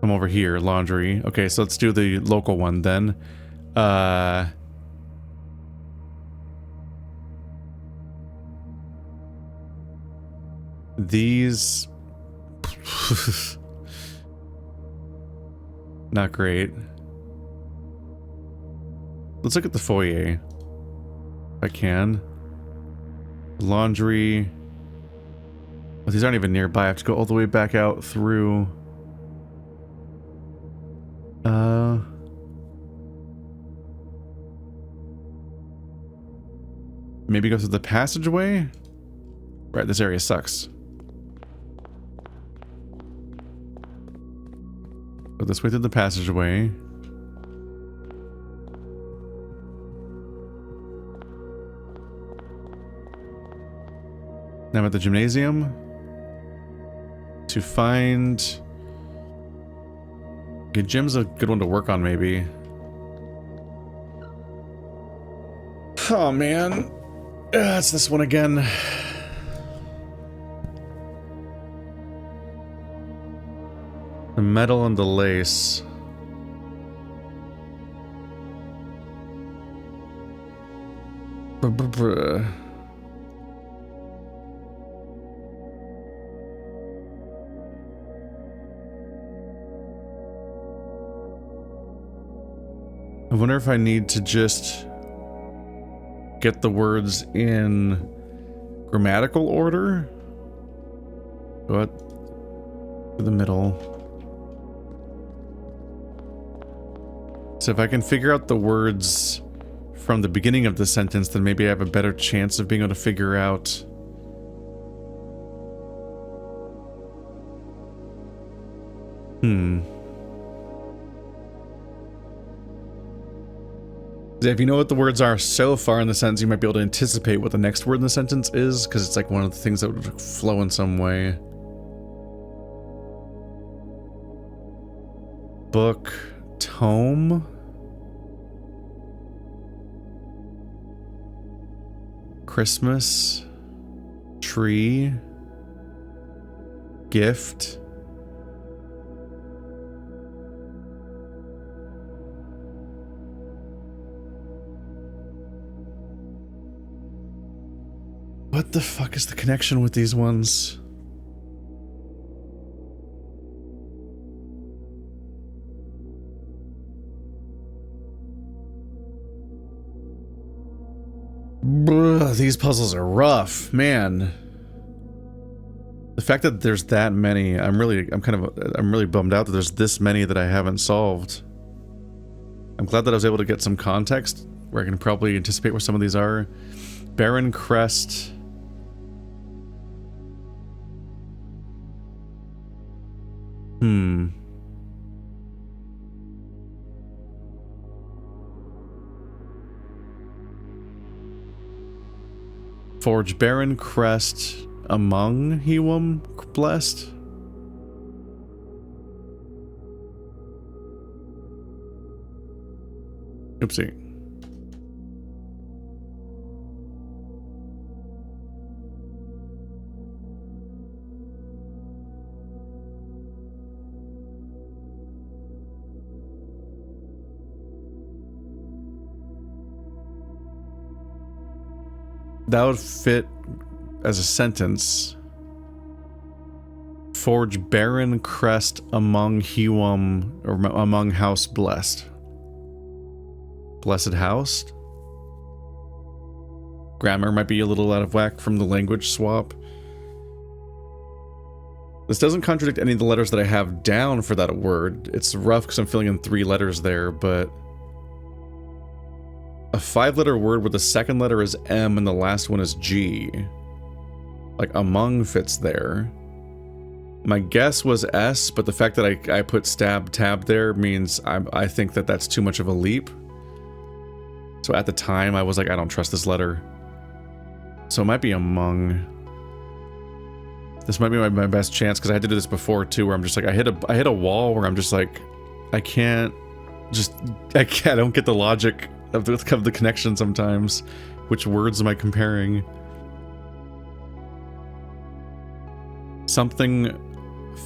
I'm over here, laundry. Okay, so let's do the local one then. These... Not great. Let's look at the foyer. If I can. Laundry. Oh, these aren't even nearby. I have to go all the way back out through... Maybe go through the passageway? Right, this area sucks. Go this way through the passageway. Now I'm at the gymnasium to find... Okay, gym's a good one to work on, maybe. Oh, man. It's this one again. The metal and the lace. I wonder if I need to just get the words in grammatical order. What? To the middle. So if I can figure out the words from the beginning of the sentence, then maybe I have a better chance of being able to figure out... If you know what the words are so far in the sentence, you might be able to anticipate what the next word in the sentence is, because it's like one of the things that would flow in some way. Book, tome. Christmas, tree, gift. What the fuck is the connection with these ones? Bruh, these puzzles are rough, man. The fact that there's that many, I'm really bummed out that there's this many that I haven't solved. I'm glad that I was able to get some context where I can probably anticipate where some of these are. Baron Crest. Forge Baron Crest among Hewum blessed. Oopsie. That would fit as a sentence. Forge Baron Crest among Hewum, or among house blessed. Blessed house? Grammar might be a little out of whack from the language swap. This doesn't contradict any of the letters that I have down for that word. It's rough because I'm filling in 3 letters there, but a 5-letter word where the second letter is M and the last one is G. Like, among fits there. My guess was S, but the fact that I put stab tab there means I think that that's too much of a leap. So at the time, I was like, I don't trust this letter. So it might be among. This might be my best chance, because I had to do this before too, where I'm just like, I hit a wall where I'm just like, I don't get the logic of the connection sometimes. Which words am I comparing? Something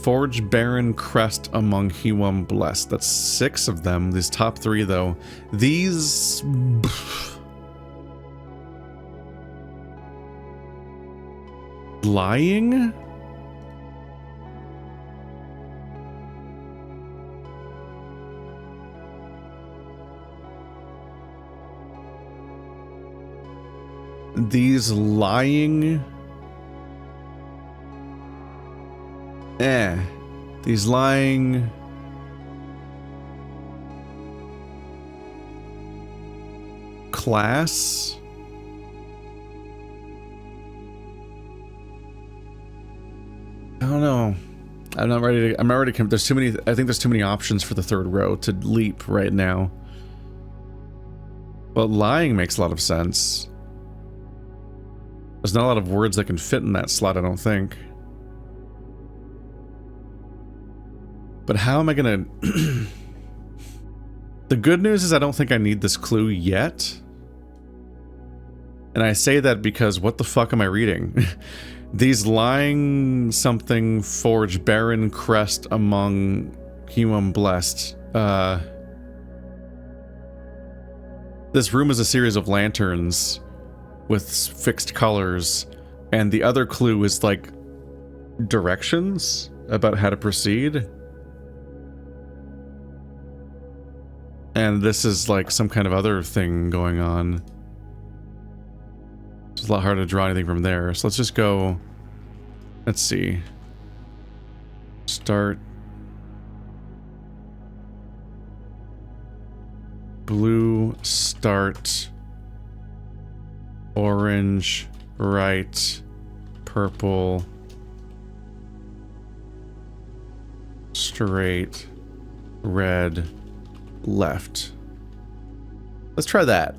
Forge Baron Crest among Hewum Blessed. That's 6 of them. These top 3 though. These lying? These lying? These lying... Class? I don't know. I'm not ready to there's too many, I think there's too many options for the 3rd row to leap right now. But lying makes a lot of sense. There's not a lot of words that can fit in that slot, I don't think. But how am I gonna... The good news is I don't think I need this clue yet. And I say that because what the fuck am I reading? These lying something Forge Baron Crest among Hewum Blessed. This room is a series of lanterns with fixed colors, and the other clue is like directions about how to proceed. And this is like some kind of other thing going on. It's a lot harder to draw anything from there. So let's just go, let's see. Start. Blue, start. Orange, right. Purple. Straight. Red. Left. Let's try that.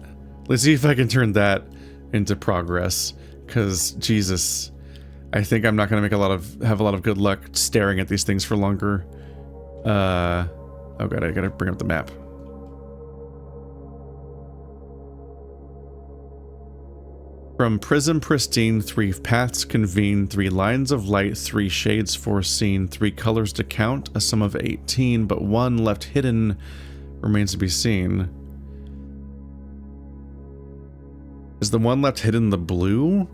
Let's see if I can turn that into progress, because Jesus, I think I'm not going to have a lot of good luck staring at these things for longer. Oh god, I gotta bring up the map. From prism pristine, 3 paths convene, 3 lines of light, 3 shades foreseen, 3 colors to count, a sum of 18, but 1 left hidden remains to be seen. Is the one left hidden the blue?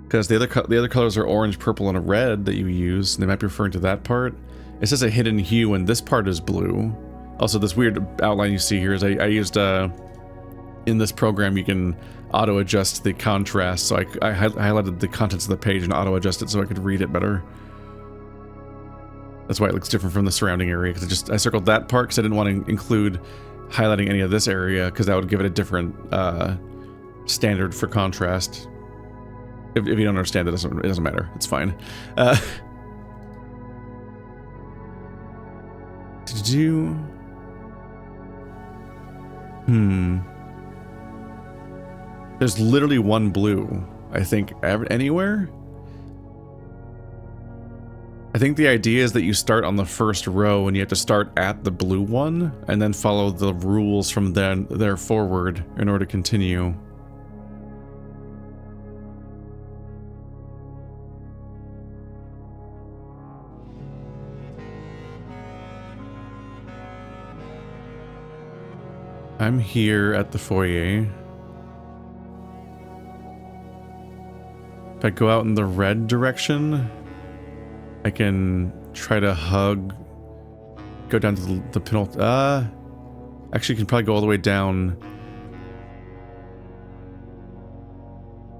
Because the other colors are orange, purple, and a red that you use. And they might be referring to that part. It says a hidden hue, and this part is blue. Also, this weird outline you see here is I used in this program you can auto adjust the contrast. So I highlighted the contents of the page and auto adjusted so I could read it better. That's why it looks different from the surrounding area, because I circled that part because I didn't want to include highlighting any of this area, because that would give it a different standard for contrast. If you don't understand, it doesn't matter. It's fine. Did you... There's literally 1 blue, I think, anywhere? I think the idea is that you start on the first row and you have to start at the blue one and then follow the rules from there forward in order to continue. I'm here at the foyer. If I go out in the red direction, I can try to go down to the penultimate. Actually, you can probably go all the way down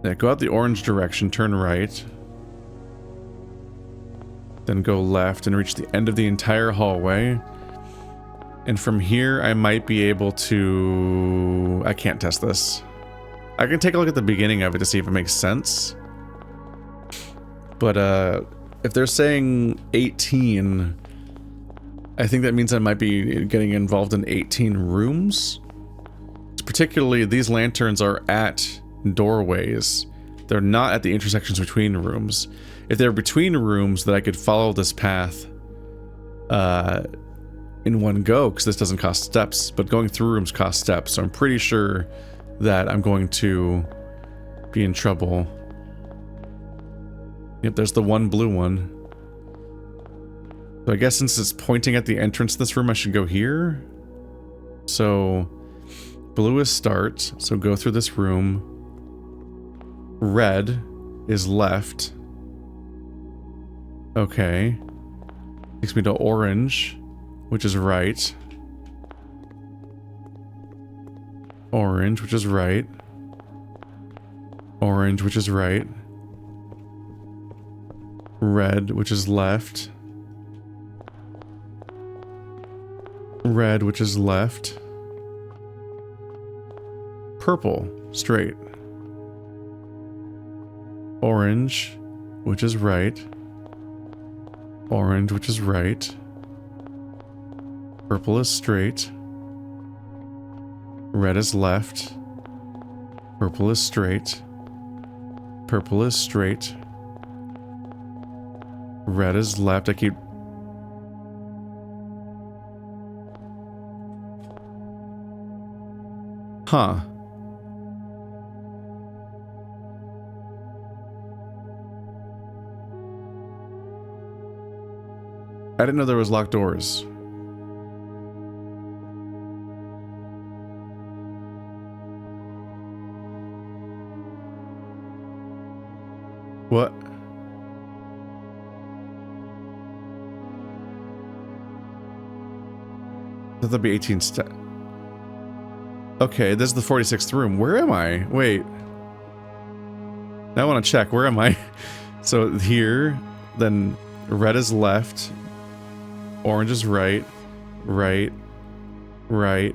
Yeah, go out the orange direction, turn right. Then go left and reach the end of the entire hallway. And from here, I might be able to... I can't test this. I can take a look at the beginning of it to see if it makes sense. But if they're saying 18, I think that means I might be getting involved in 18 rooms. Particularly, these lanterns are at doorways. They're not at the intersections between rooms. If they're between rooms, that I could follow this path in one go, because this doesn't cost steps, but going through rooms costs steps, so I'm pretty sure that I'm going to be in trouble. Yep, there's the one blue one. So I guess since it's pointing at the entrance to this room, I should go here. So blue is start, so go through this room. Red is left. Okay. Takes me to orange, which is right. Orange, which is right. Orange, which is right. Red, which is left. Red, which is left. Purple, straight. Orange, which is right. Orange, which is right. Purple is straight. Red is left. Purple is straight. Purple is straight. Red is left. I keep... Huh. I didn't know there was locked doors. What? That'd be 18 steps. Okay, this is the 46th room. Where am I? Wait. Now I want to check. Where am I? So here, then red is left. Orange is right. Right. Right.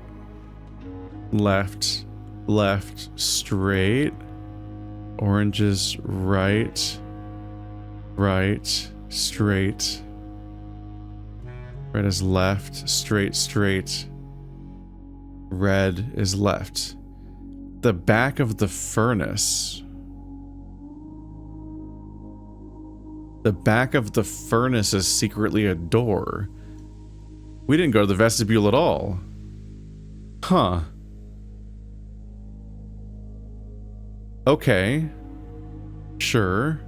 Left. Left. Straight. Orange is right. Right. Straight. Red is left. Straight. Straight. Red is left. The back of the furnace. The back of the furnace is secretly a door. We didn't go to the vestibule at all. Huh. Okay. Sure.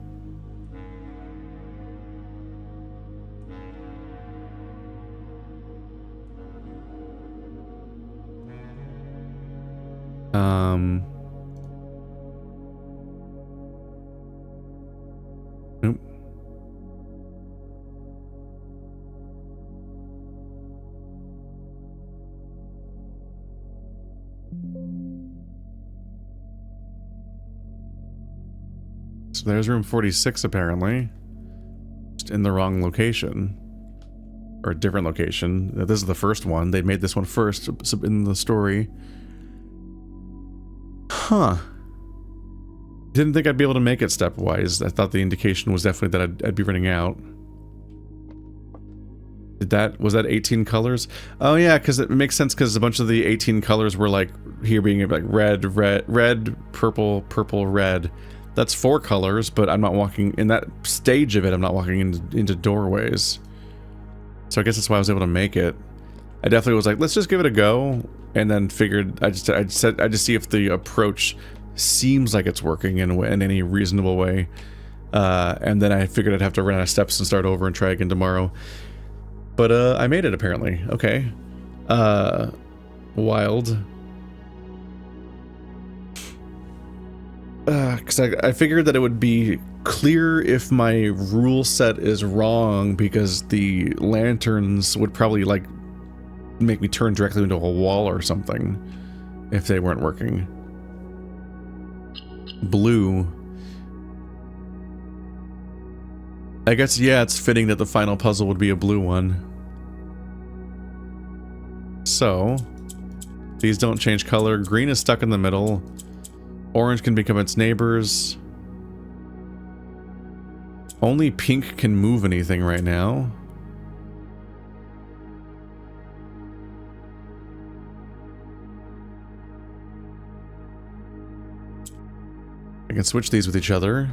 Nope. So there's room 46 apparently. Just in the wrong location. Or a different location. This is the first one. They made this one first in the story. Huh. Didn't think I'd be able to make it stepwise. I thought the indication was definitely that I'd be running out. Was that 18 colors? Oh yeah, because it makes sense because a bunch of the 18 colors were like, here being like red, purple, purple, red. That's 4 colors, but I'm not walking, in that stage of it, I'm not walking into doorways. So I guess that's why I was able to make it. I definitely was like, let's just give it a go, and then figured I just see if the approach seems like it's working in any reasonable way, and then I figured I'd have to run out of steps and start over and try again tomorrow. But I made it apparently. Okay, wild. Because I figured that it would be clear if my rule set is wrong, because the lanterns would probably like make me turn directly into a wall or something if they weren't working. blue. I guess, yeah, it's fitting that the final puzzle would be a blue one. So, these don't change color. Green is stuck in the middle. Orange can become its neighbors. Only pink can move anything right now. I can switch these with each other.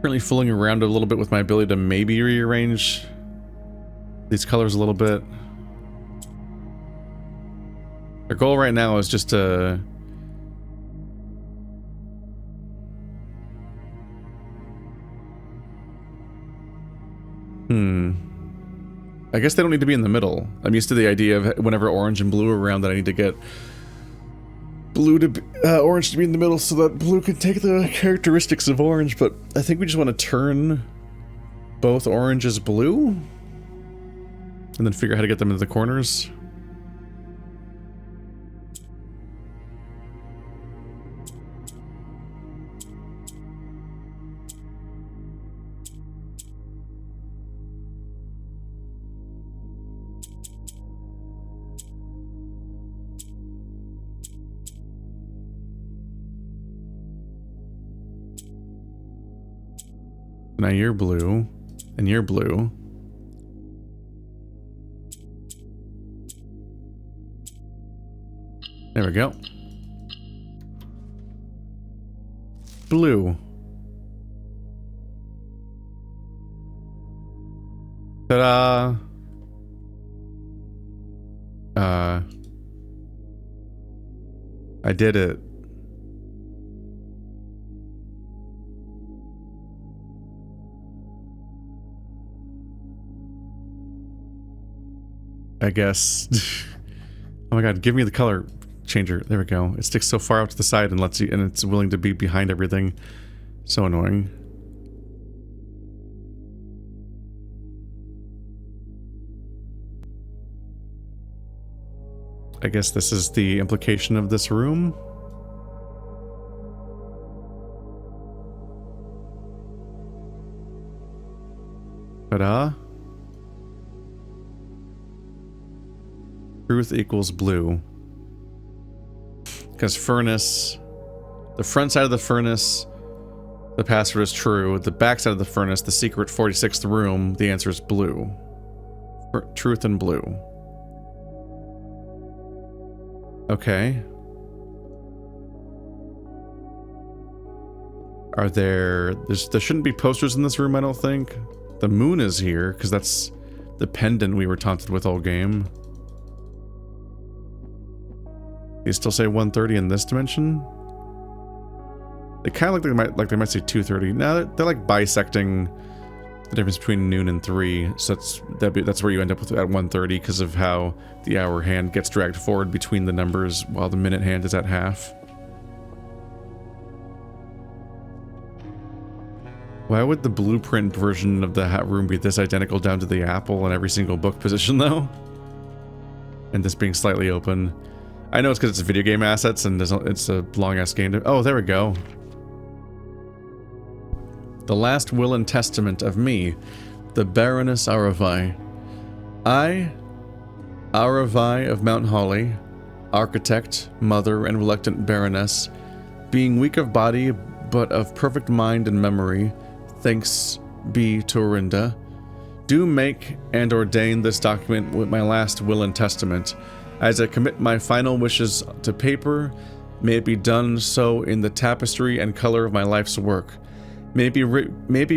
Currently fooling around a little bit with my ability to maybe rearrange these colors a little bit. Our goal right now is just to I guess they don't need to be in the middle. I'm used to the idea of whenever orange and blue are around that I need to get blue to be, orange to be in the middle so that blue can take the characteristics of orange, but I think we just want to turn both oranges blue and then figure out how to get them into the corners. Now you're blue, and you're blue. There we go. Blue. Ta-da! I did it. I guess. Oh my god, give me the color changer. There we go. It sticks so far out to the side and lets you, and it's willing to be behind everything. So annoying. I guess this is the implication of this room. Ta-da. Truth equals blue. Because furnace, the front side of the furnace, the password is true. The back side of the furnace, the secret 46th room, the answer is blue. Truth and blue. Okay. Are there shouldn't be posters in this room, I don't think. The moon is here, because that's the pendant we were taunted with all game. You still say 1:30 in this dimension? They kind of like they might say 2:30. No, they're like bisecting the difference between noon and 3. So that's where you end up with at 1:30 because of how the hour hand gets dragged forward between the numbers while the minute hand is at half. Why would the blueprint version of the room be this identical down to the apple in every single book position though? And this being slightly open. I know it's because it's video game assets and it's a long-ass game. Oh, there we go. The last will and testament of me, the Baroness Aravai. I, Aravai of Mount Holly, architect, mother, and reluctant baroness, being weak of body, but of perfect mind and memory, thanks be to Orinda, do make and ordain this document with my last will and testament. As I commit my final wishes to paper, may it be done so in the tapestry and color of my life's work. May it be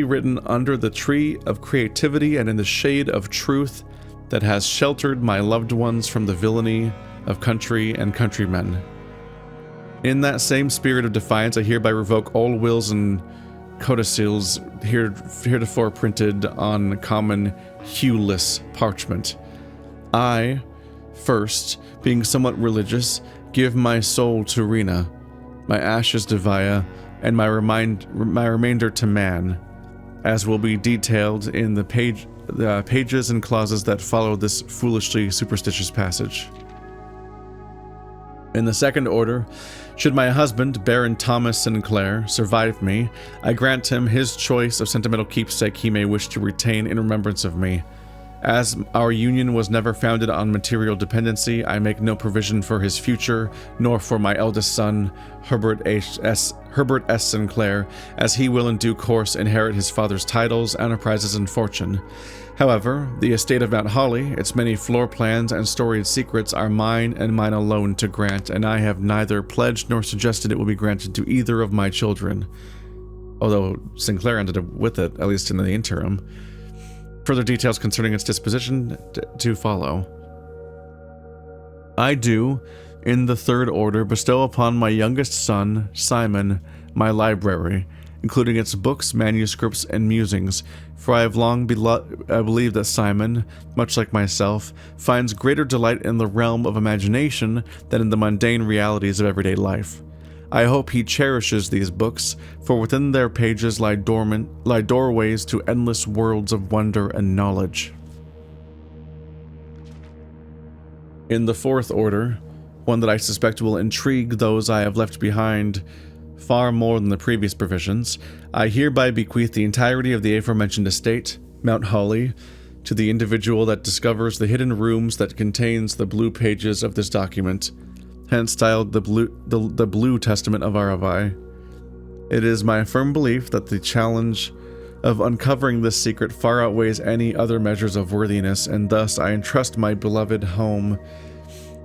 written under the tree of creativity and in the shade of truth that has sheltered my loved ones from the villainy of country and countrymen. In that same spirit of defiance, I hereby revoke all wills and codicils heretofore printed on common hueless parchment. I, first, being somewhat religious, give my soul to Rena, my ashes to Vaya, and my remainder to man, as will be detailed in the pages and clauses that follow this foolishly superstitious passage. In the second order, should my husband, Baron Thomas Sinclair, survive me, I grant him his choice of sentimental keepsake he may wish to retain in remembrance of me. As our union was never founded on material dependency, I make no provision for his future, nor for my eldest son, Herbert S. Sinclair, as he will in due course inherit his father's titles, enterprises, and fortune. However, the estate of Mount Holly, its many floor plans and storied secrets are mine and mine alone to grant, and I have neither pledged nor suggested it will be granted to either of my children. Although Sinclair ended up with it, at least in the interim. Further details concerning its disposition to follow. I do, in the third order, bestow upon my youngest son, Simon, my library, including its books, manuscripts, and musings, for I have long believed that Simon, much like myself, finds greater delight in the realm of imagination than in the mundane realities of everyday life. I hope he cherishes these books, for within their pages lie doorways to endless worlds of wonder and knowledge. In the fourth order, one that I suspect will intrigue those I have left behind far more than the previous provisions, I hereby bequeath the entirety of the aforementioned estate, Mount Holly, to the individual that discovers the hidden rooms that contains the blue pages of this document, hence styled the Blue Testament of Aravi. It is my firm belief that the challenge of uncovering this secret far outweighs any other measures of worthiness, and thus I entrust my beloved home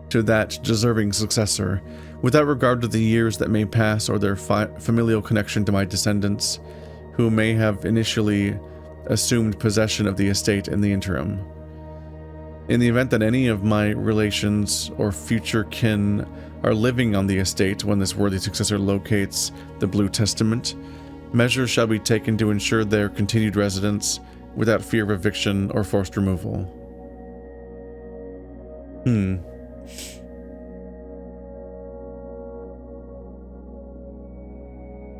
to that deserving successor, without regard to the years that may pass or their familial connection to my descendants, who may have initially assumed possession of the estate in the interim. In the event that any of my relations or future kin are living on the estate when this worthy successor locates the Blue Testament, measures shall be taken to ensure their continued residence without fear of eviction or forced removal.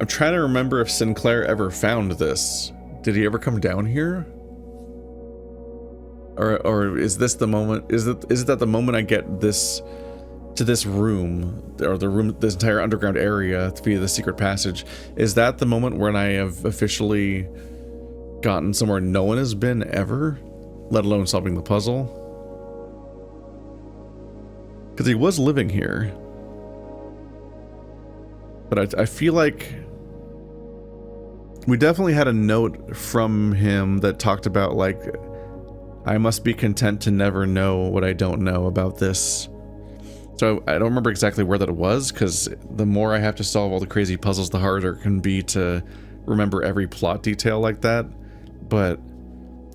I'm trying to remember if Sinclair ever found this. Did he ever come down here? Or is this the moment? Is it that the moment I get this to this room, or the room, this entire underground area via the secret passage, is that the moment when I have officially gotten somewhere no one has been ever, let alone solving the puzzle? Because he was living here, but I feel like we definitely had a note from him that talked about, like, I must be content to never know what I don't know about this. So I don't remember exactly where that was, because the more I have to solve all the crazy puzzles, the harder it can be to remember every plot detail like that. But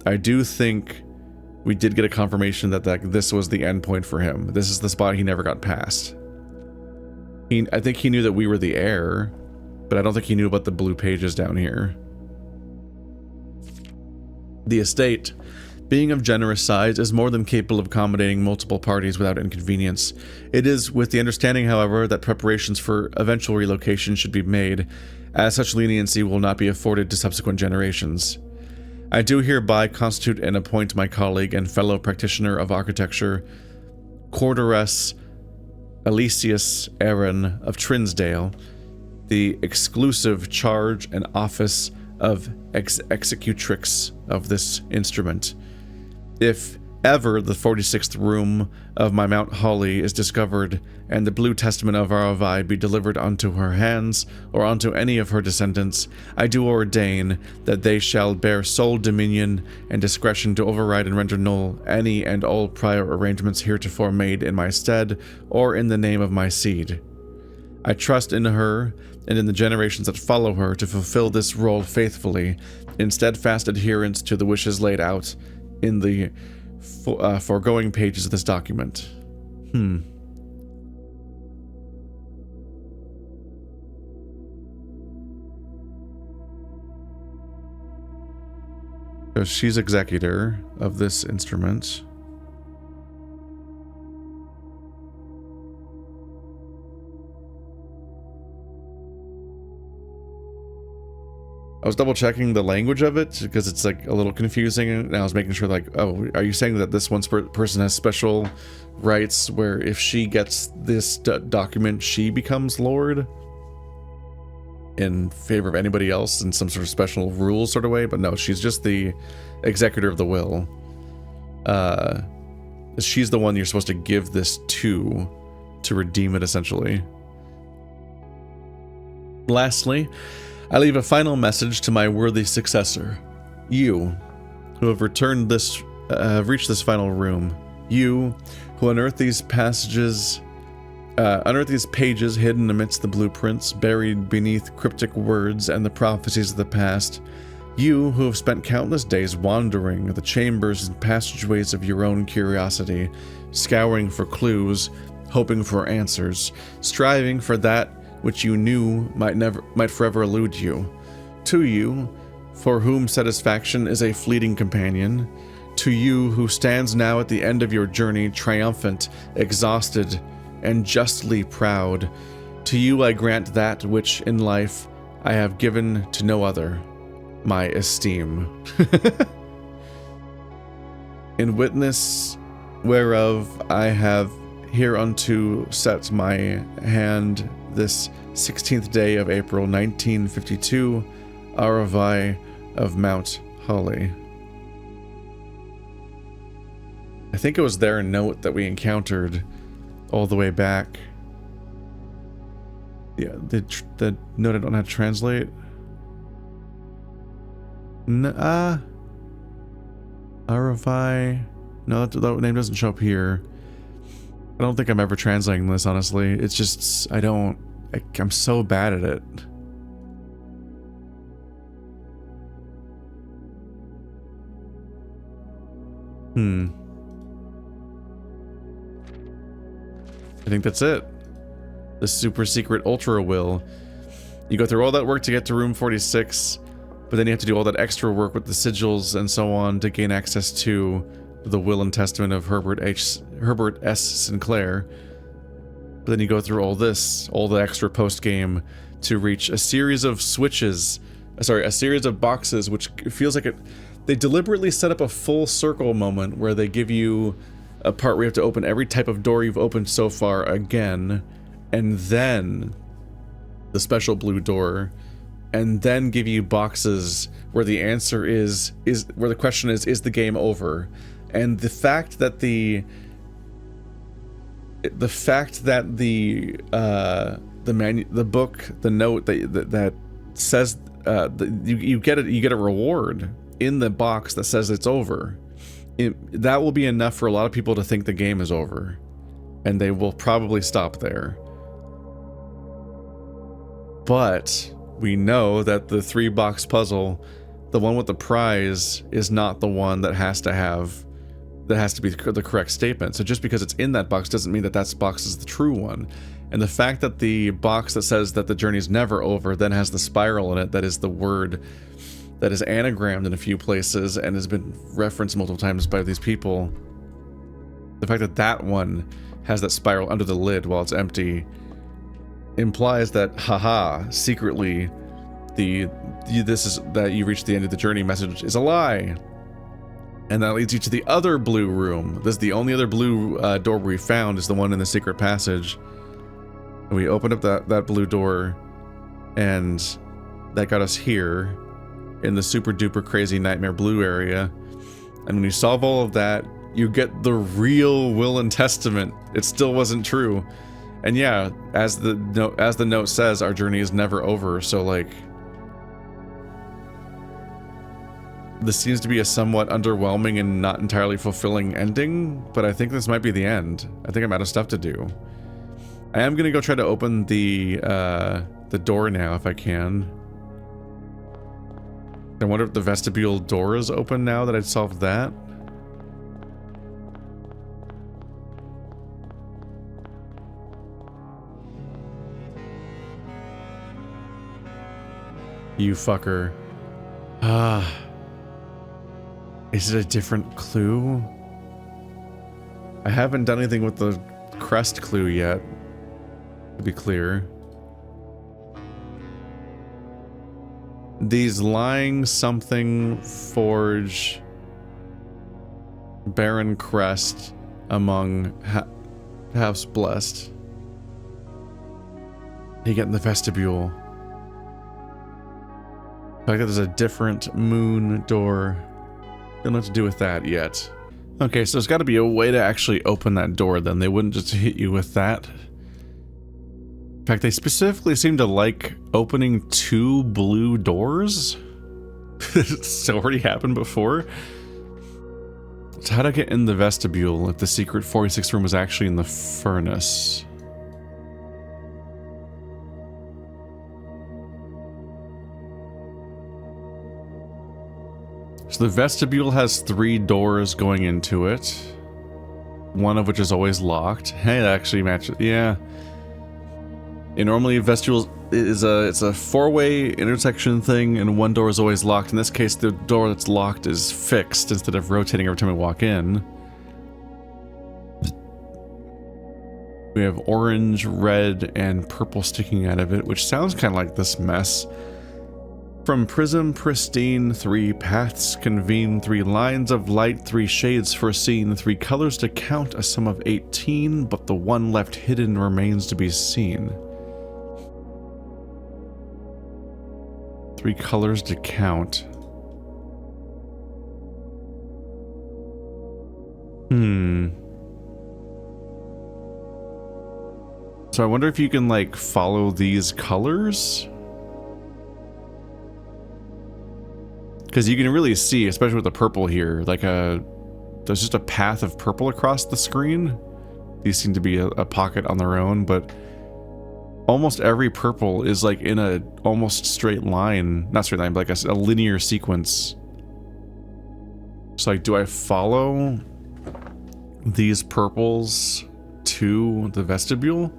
I do think we did get a confirmation that this was the end point for him. This is the spot he never got past. I think he knew that we were the heir, but I don't think he knew about the blue pages down here. The estate, being of generous size, is more than capable of accommodating multiple parties without inconvenience. It is with the understanding, however, that preparations for eventual relocation should be made, as such leniency will not be afforded to subsequent generations. I do hereby constitute and appoint my colleague and fellow practitioner of architecture, Quarteress Alesius Aaron of Trinsdale, the exclusive charge and office of executrix of this instrument. If ever the 46th room of my Mount Holly is discovered, and the Blue Testament of Aravai be delivered unto her hands, or unto any of her descendants, I do ordain that they shall bear sole dominion and discretion to override and render null any and all prior arrangements heretofore made in my stead, or in the name of my seed. I trust in her, and in the generations that follow her, to fulfill this role faithfully, in steadfast adherence to the wishes laid out in the foregoing pages of this document. So she's executor of this instrument. I was double checking the language of it because it's like a little confusing, and I was making sure, like, oh, are you saying that this one person has special rights where if she gets this document, she becomes Lord in favor of anybody else in some sort of special rule sort of way? But no, she's just the executor of the will. She's the one you're supposed to give this to redeem it, essentially. Lastly, I leave a final message to my worthy successor. You, who have returned this, reached this final room. You, who unearth these pages hidden amidst the blueprints, buried beneath cryptic words and the prophecies of the past. You, who have spent countless days wandering the chambers and passageways of your own curiosity, scouring for clues, hoping for answers, striving for that which you knew might forever elude you. To you, for whom satisfaction is a fleeting companion. To you, who stands now at the end of your journey, triumphant, exhausted, and justly proud. To you I grant that which in life I have given to no other, my esteem. In witness whereof I have hereunto set my hand this 16th day of April 1952, Aravai of Mount Holly. I think it was their note that we encountered all the way back. Yeah, the note I don't know how to translate. Aravai. No, that name doesn't show up here. I don't think I'm ever translating this, honestly. It's just, I'm so bad at it. I think that's it. The super secret ultra will. You go through all that work to get to room 46, but then you have to do all that extra work with the sigils and so on to gain access to the will and testament of Herbert S. Sinclair. But then you go through all the extra post-game to reach a series of switches, a series of boxes, which feels like they deliberately set up a full circle moment where they give you a part where you have to open every type of door you've opened so far again, and then the special blue door, and then give you boxes where the answer where the question is the game over? And the fact that the book, the note that says you get a reward in the box that says it's over, that will be enough for a lot of people to think the game is over, and they will probably stop there. But we know that the 3-box puzzle, the one with the prize, is not the one that has to be the correct statement. So just because it's in that box doesn't mean that box is the true one. And the fact that the box that says that the journey is never over then has the spiral in it, that is the word that is anagrammed in a few places and has been referenced multiple times by these people. The fact that that one has that spiral under the lid while it's empty implies that, haha, secretly, that you reached the end of the journey message is a lie. And that leads you to the other blue room. This is the only other blue door we found, is the one in the secret passage. And we opened up that blue door, and that got us here in the super duper crazy nightmare blue area. And when you solve all of that, you get the real will and testament. It still wasn't true. And yeah, as the note says, our journey is never over, so like this seems to be a somewhat underwhelming and not entirely fulfilling ending, but I think this might be the end. I think I'm out of stuff to do. I am gonna go try to open the door now if I can. I wonder if the vestibule door is open now that I'd solved that. You fucker. Is it a different clue? I haven't done anything with the crest clue yet, to be clear. These lying something forge barren crest among house blessed. You get in the vestibule. I think there's a different moon door. Don't know what to do with that yet. Okay, so there's got to be a way to actually open that door then. They wouldn't just hit you with that. In fact, they specifically seem to like opening 2 blue doors. It's already happened before. So how to get in the vestibule if the secret 46 room was actually in the furnace? So the vestibule has 3 doors going into it, one of which is always locked. Hey, that actually matches. Yeah. And normally vestibule is it's a 4-way intersection thing, and one door is always locked. In this case, the door that's locked is fixed instead of rotating every time we walk in. We have orange, red, and purple sticking out of it, which sounds kind of like this mess. From prism pristine, 3 paths convene, 3 lines of light, 3 shades foreseen, 3 colors to count, a sum of 18, but the one left hidden remains to be seen. 3 colors to count. So I wonder if you can like follow these colors? Because you can really see, especially with the purple here, like there's just a path of purple across the screen. These seem to be a pocket on their own, but almost every purple is like in a almost straight line, not straight line, but like a linear sequence. So like, do I follow these purples to the vestibule?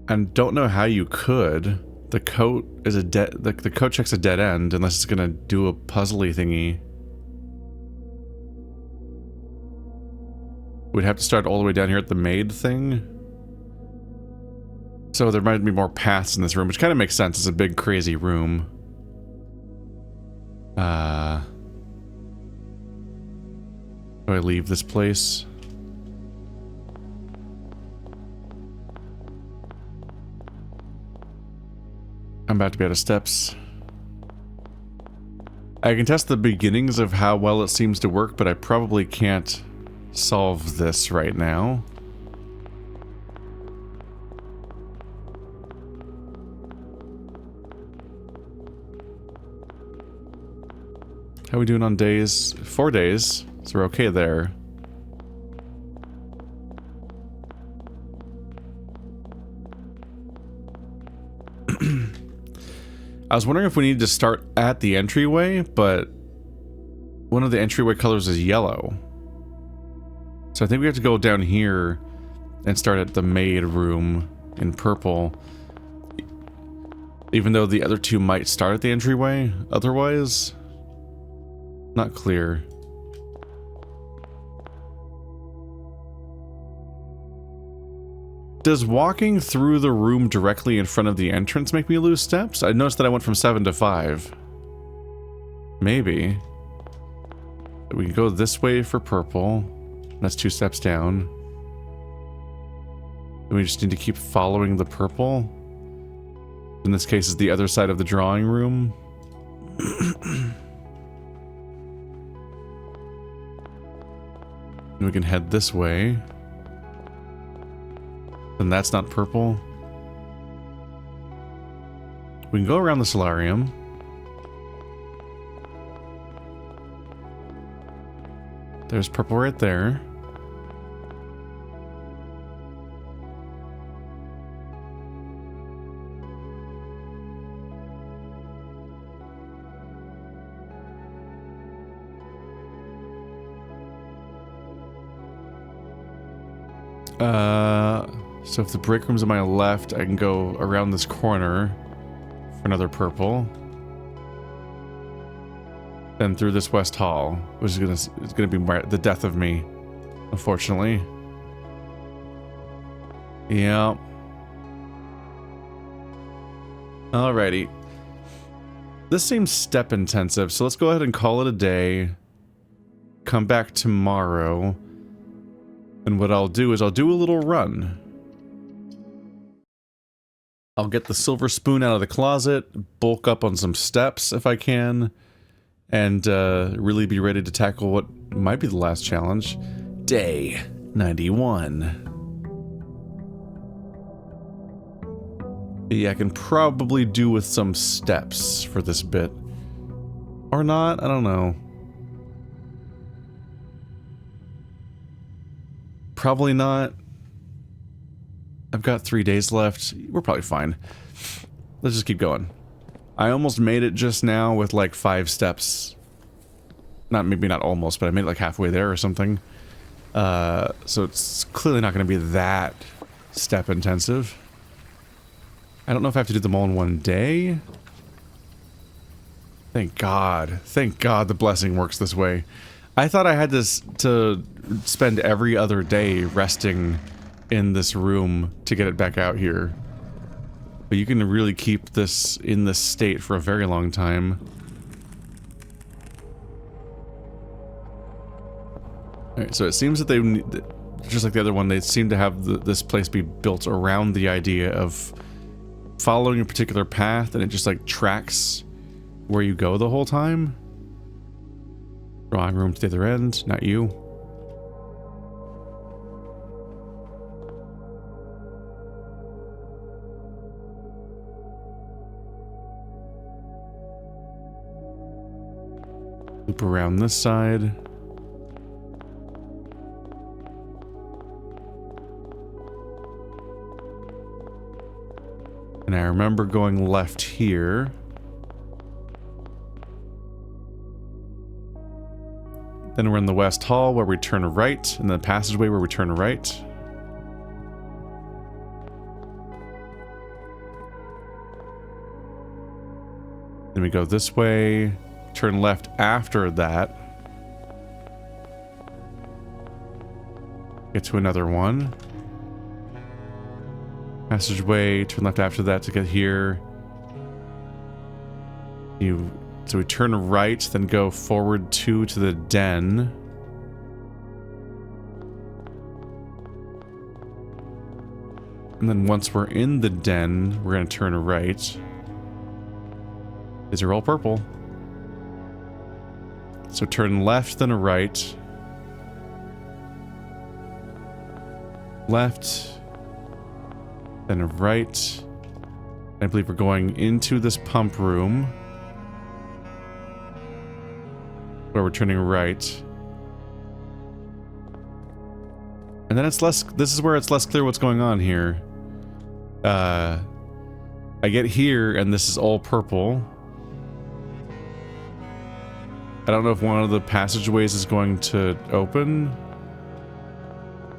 And don't know how you could. The coat is the coat checks a dead end unless it's gonna do a puzzly thingy. We'd have to start all the way down here at the maid thing. So there might be more paths in this room, which kind of makes sense. It's a big crazy room. Do I leave this place? I'm about to be out of steps. I can test the beginnings of how well it seems to work, but I probably can't solve this right now. How are we doing on days? 4 days, so we're okay there. I was wondering if we needed to start at the entryway, but one of the entryway colors is yellow. So I think we have to go down here and start at the maid room in purple. Even though the other 2 might start at the entryway, otherwise, not clear. Does walking through the room directly in front of the entrance make me lose steps? I noticed that I went from 7 to 5. Maybe. We can go this way for purple. That's 2 steps down. We just need to keep following the purple. In this case, is the other side of the drawing room. We can head this way. And that's not purple. We can go around the solarium. There's purple right there. So if the break room's on my left, I can go around this corner for another purple. Then through this west hall, which is gonna be the death of me, unfortunately. Yeah. Alrighty. This seems step intensive, so let's go ahead and call it a day. Come back tomorrow. And what I'll do is I'll do a little run. I'll get the silver spoon out of the closet, bulk up on some steps if I can, and really be ready to tackle what might be the last challenge. Day 91. Yeah, I can probably do with some steps for this bit. Or not, I don't know. Probably not. I've got 3 days left. We're probably fine. Let's just keep going. I almost made it just now with like 5 steps. Maybe not almost, but I made it like halfway there or something. So it's clearly not going to be that step intensive. I don't know if I have to do them all in one day. Thank God. Thank God the blessing works this way. I thought I had to spend every other day resting in this room to get it back out here. But you can really keep this in this state for a very long time. Alright, so it seems that they, just like the other one, they seem to have this place be built around the idea of following a particular path, and it just like tracks where you go the whole time. Drawing room to the other end, not you. Loop around this side. And I remember going left here. Then we're in the west hall where we turn right, and the passageway where we turn right. Then we go this way, turn left after that. Get to another one. Passageway, turn left after that to get here. So we turn right, then go forward 2 to the den. And then once we're in the den, we're going to turn right. These are all purple. So turn left, then a right. Left. Then a right. I believe we're going into this pump room, where we're turning right. And then it's less, this is where it's less clear what's going on here. I get here and this is all purple. I don't know if one of the passageways is going to open,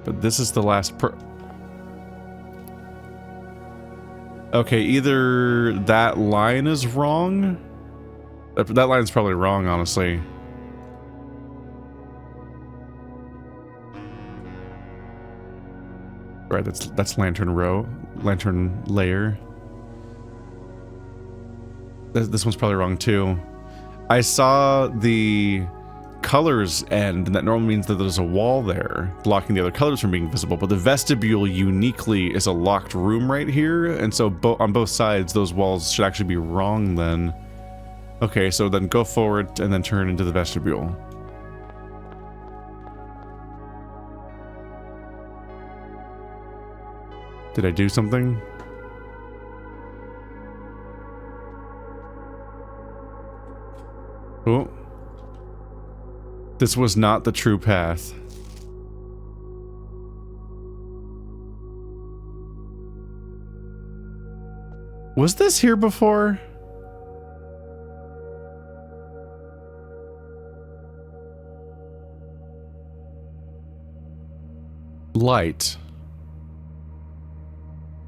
but this is the last okay, either that line is wrong. That line's probably wrong, honestly. Right, that's lantern row, lantern layer. This one's probably wrong too. I saw the colors end, and that normally means that there's a wall there blocking the other colors from being visible, but the vestibule uniquely is a locked room right here, and so on both sides those walls should actually be wrong then. Okay, so then go forward and then turn into the vestibule. Did I do something? Oh. This was not the true path. Was this here before? Light.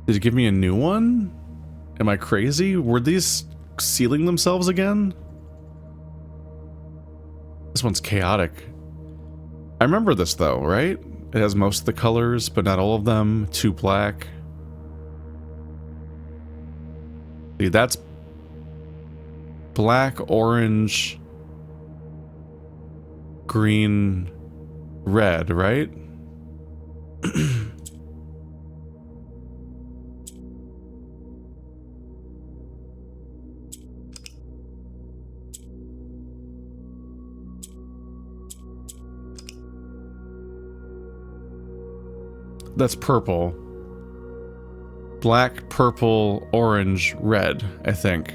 Did it give me a new one? Am I crazy? Were these sealing themselves again? This one's chaotic. I remember this though, right? It has most of the colors, but not all of them. 2 black. See, that's black, orange, green, red, right? That's purple. Black, purple, orange, red, I think.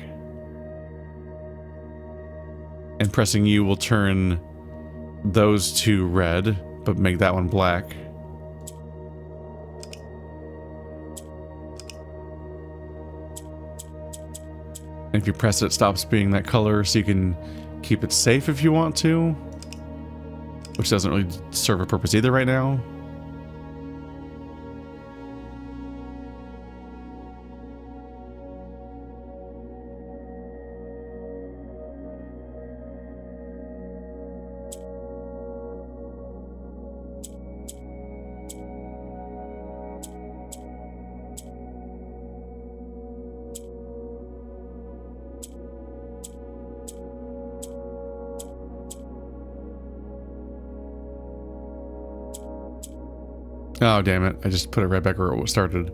And pressing U will turn those 2 red, but make that one black. And if you press it, it stops being that color, so you can keep it safe if you want to. Which doesn't really serve a purpose either right now. Oh, damn it. I just put it right back where it started.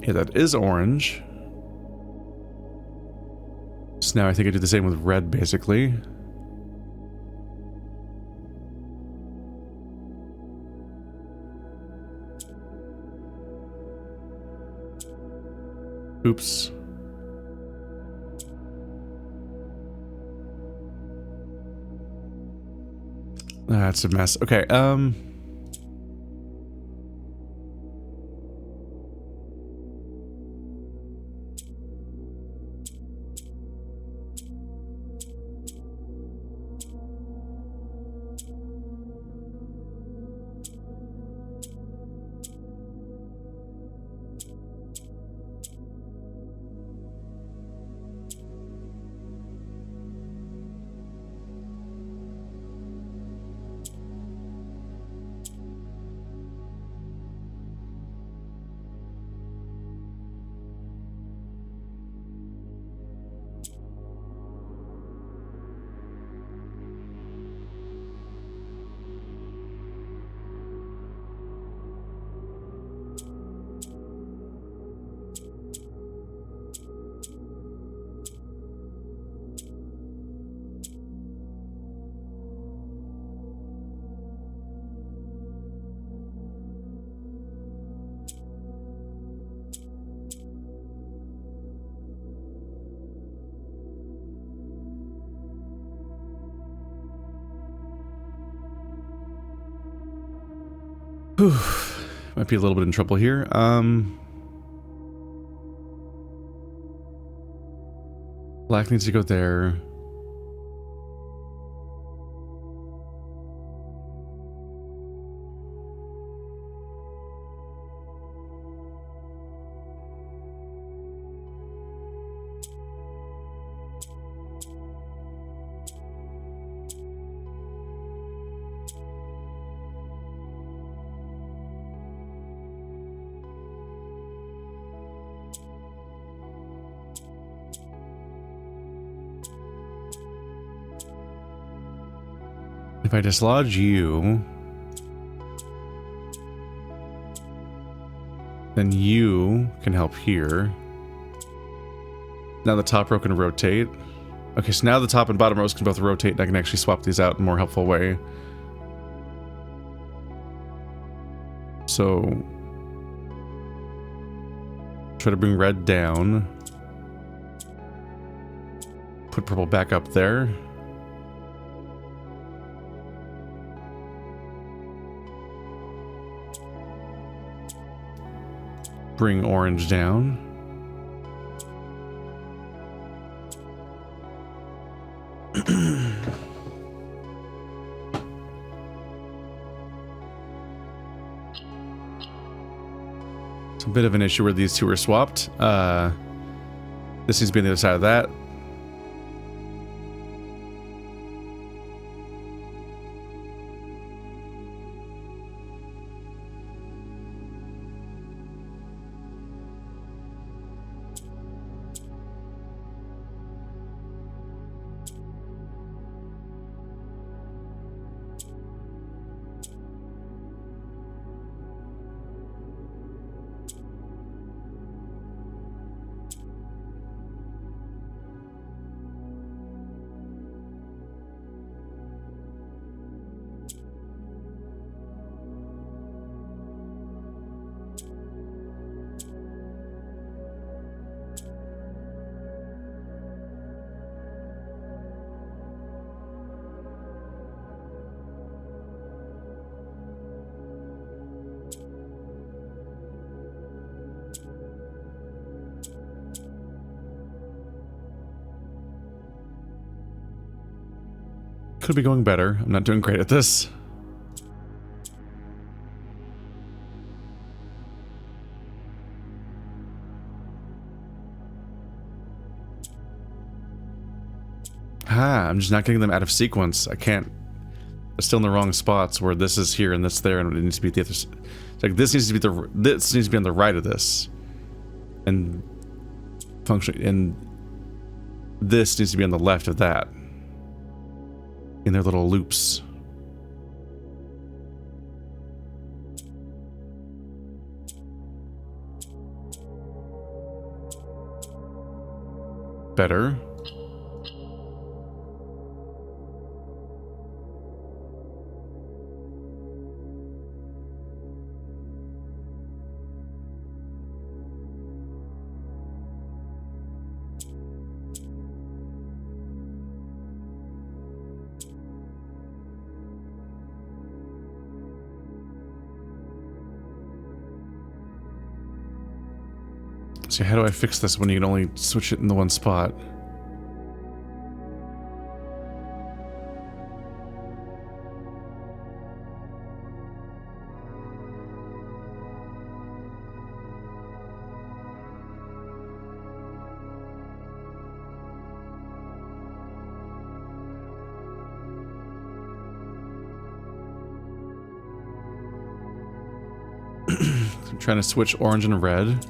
Yeah, that is orange. So now I think I do the same with red, basically. Oops. That's a mess. Okay, whew, might be a little bit in trouble here. Black needs to go there. If I dislodge you, then you can help here. Now the top row can rotate. Okay, so now the top and bottom rows can both rotate, and I can actually swap these out in a more helpful way. So, try to bring red down. Put purple back up there. Bring orange down. It's a bit of an issue where these two are swapped. This needs to be on the other side of that. Could be going better. I'm not doing great at this. I'm just not getting them out of sequence. I can't. They're still in the wrong spots where this is here and this there, and it needs to be at the other. It's like this needs to be this needs to be on the right of this, and function, and this needs to be on the left of that. In their little loops. Better. See, how do I fix this when you can only switch it in the one spot? I'm trying to switch orange and red.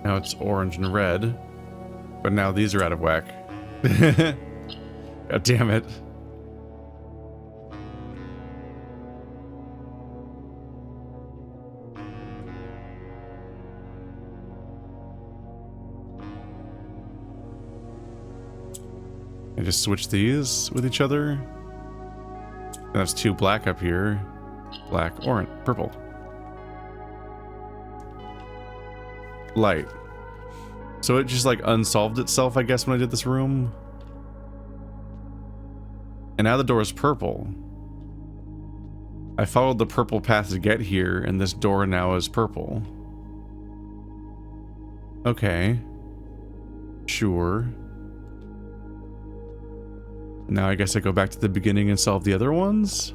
Now it's orange and red, but now these are out of whack. God damn it. I just switch these with each other. And that's two black up here. Black, orange, purple. Light. So it just like unsolved itself, I guess, when I did this room. And now the door is purple. I followed the purple path to get here, and this door now is purple. Okay. Sure. Now I guess I go back to the beginning and solve the other ones?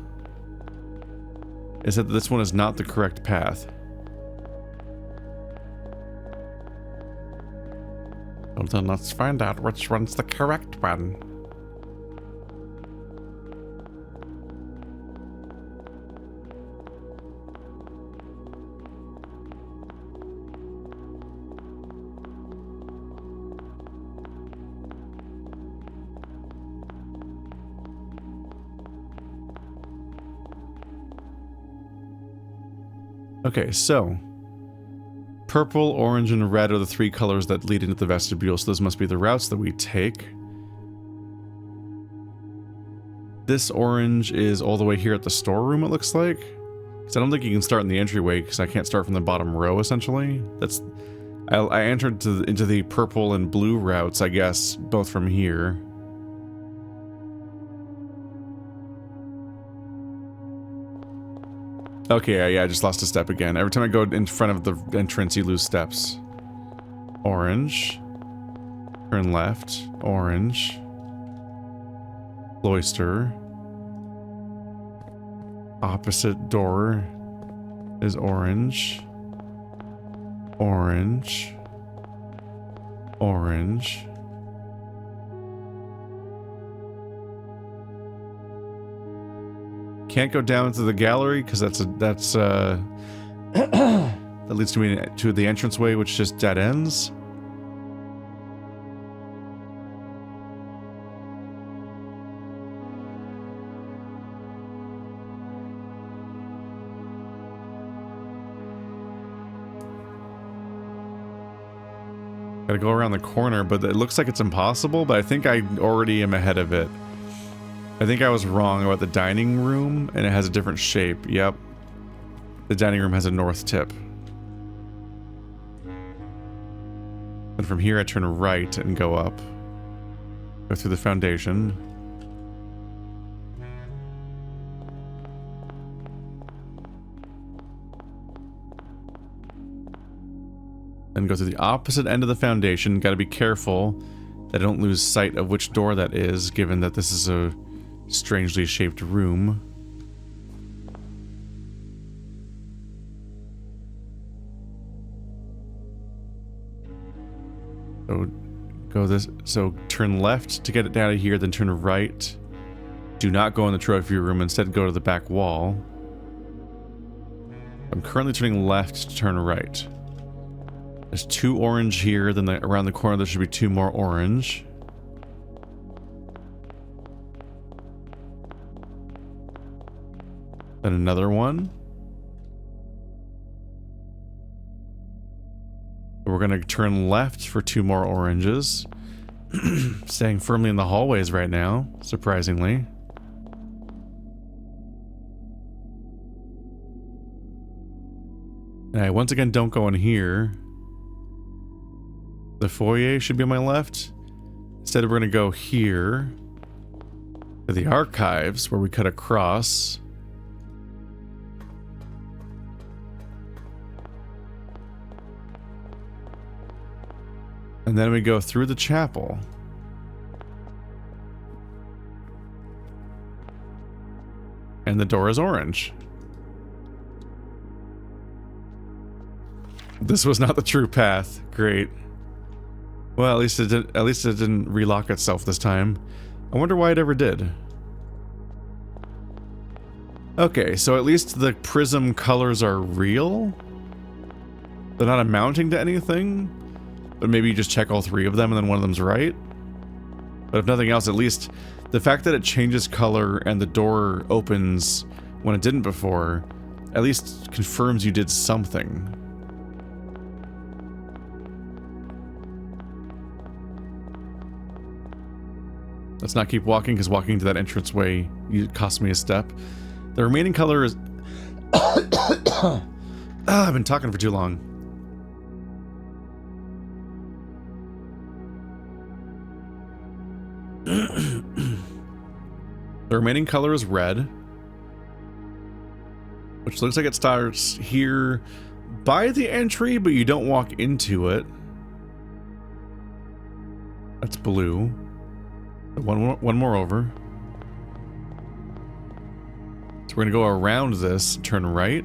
Is that this one is not the correct path? Well then let's find out which one's the correct one. Okay, so purple, orange, and red are the three colors that lead into the vestibule, so those must be the routes that we take. This orange is all the way here at the storeroom, it looks like. Because I don't think you can start in the entryway, because I can't start from the bottom row, essentially. I entered into the purple and blue routes, I guess, both from here. Okay, yeah, I just lost a step again. Every time I go in front of the entrance, you lose steps. Orange. Turn left. Orange. Cloister. Opposite door is orange. Orange. Orange. Can't go down to the gallery because that leads to the entranceway, which just dead ends. Gotta go around the corner, but it looks like it's impossible, but I think I already am ahead of it. I think I was wrong about the dining room, and it has a different shape. Yep. The dining room has a north tip. And from here I turn right and go up. Go through the foundation. Then go to the opposite end of the foundation. Gotta be careful that I don't lose sight of which door that is, given that this is a strangely shaped room. So turn left to get it down to here, then turn right. Do not go in the trophy room, instead go to the back wall. I'm currently turning left to turn right. There's 2 orange here, then around the corner there should be 2 more orange. Then another one. We're going to turn left for 2 more oranges. Staying firmly in the hallways right now, surprisingly. And I once again don't go in here. The foyer should be on my left. Instead, we're going to go here to the archives, where we cut across. And then we go through the chapel. And the door is orange. This was not the true path. Great. Well, at least it didn't relock itself this time. I wonder why it ever did. Okay, so at least the prism colors are real. They're not amounting to anything. But maybe you just check all 3 of them and then one of them's right. But if nothing else, at least the fact that it changes color and the door opens when it didn't before, at least confirms you did something. Let's not keep walking, because walking to that entranceway cost me a step. The remaining color is... I've been talking for too long. The remaining color is red. which looks like it starts here by the entry, but you don't walk into it. That's blue. One more over. So we're gonna go around this, turn right.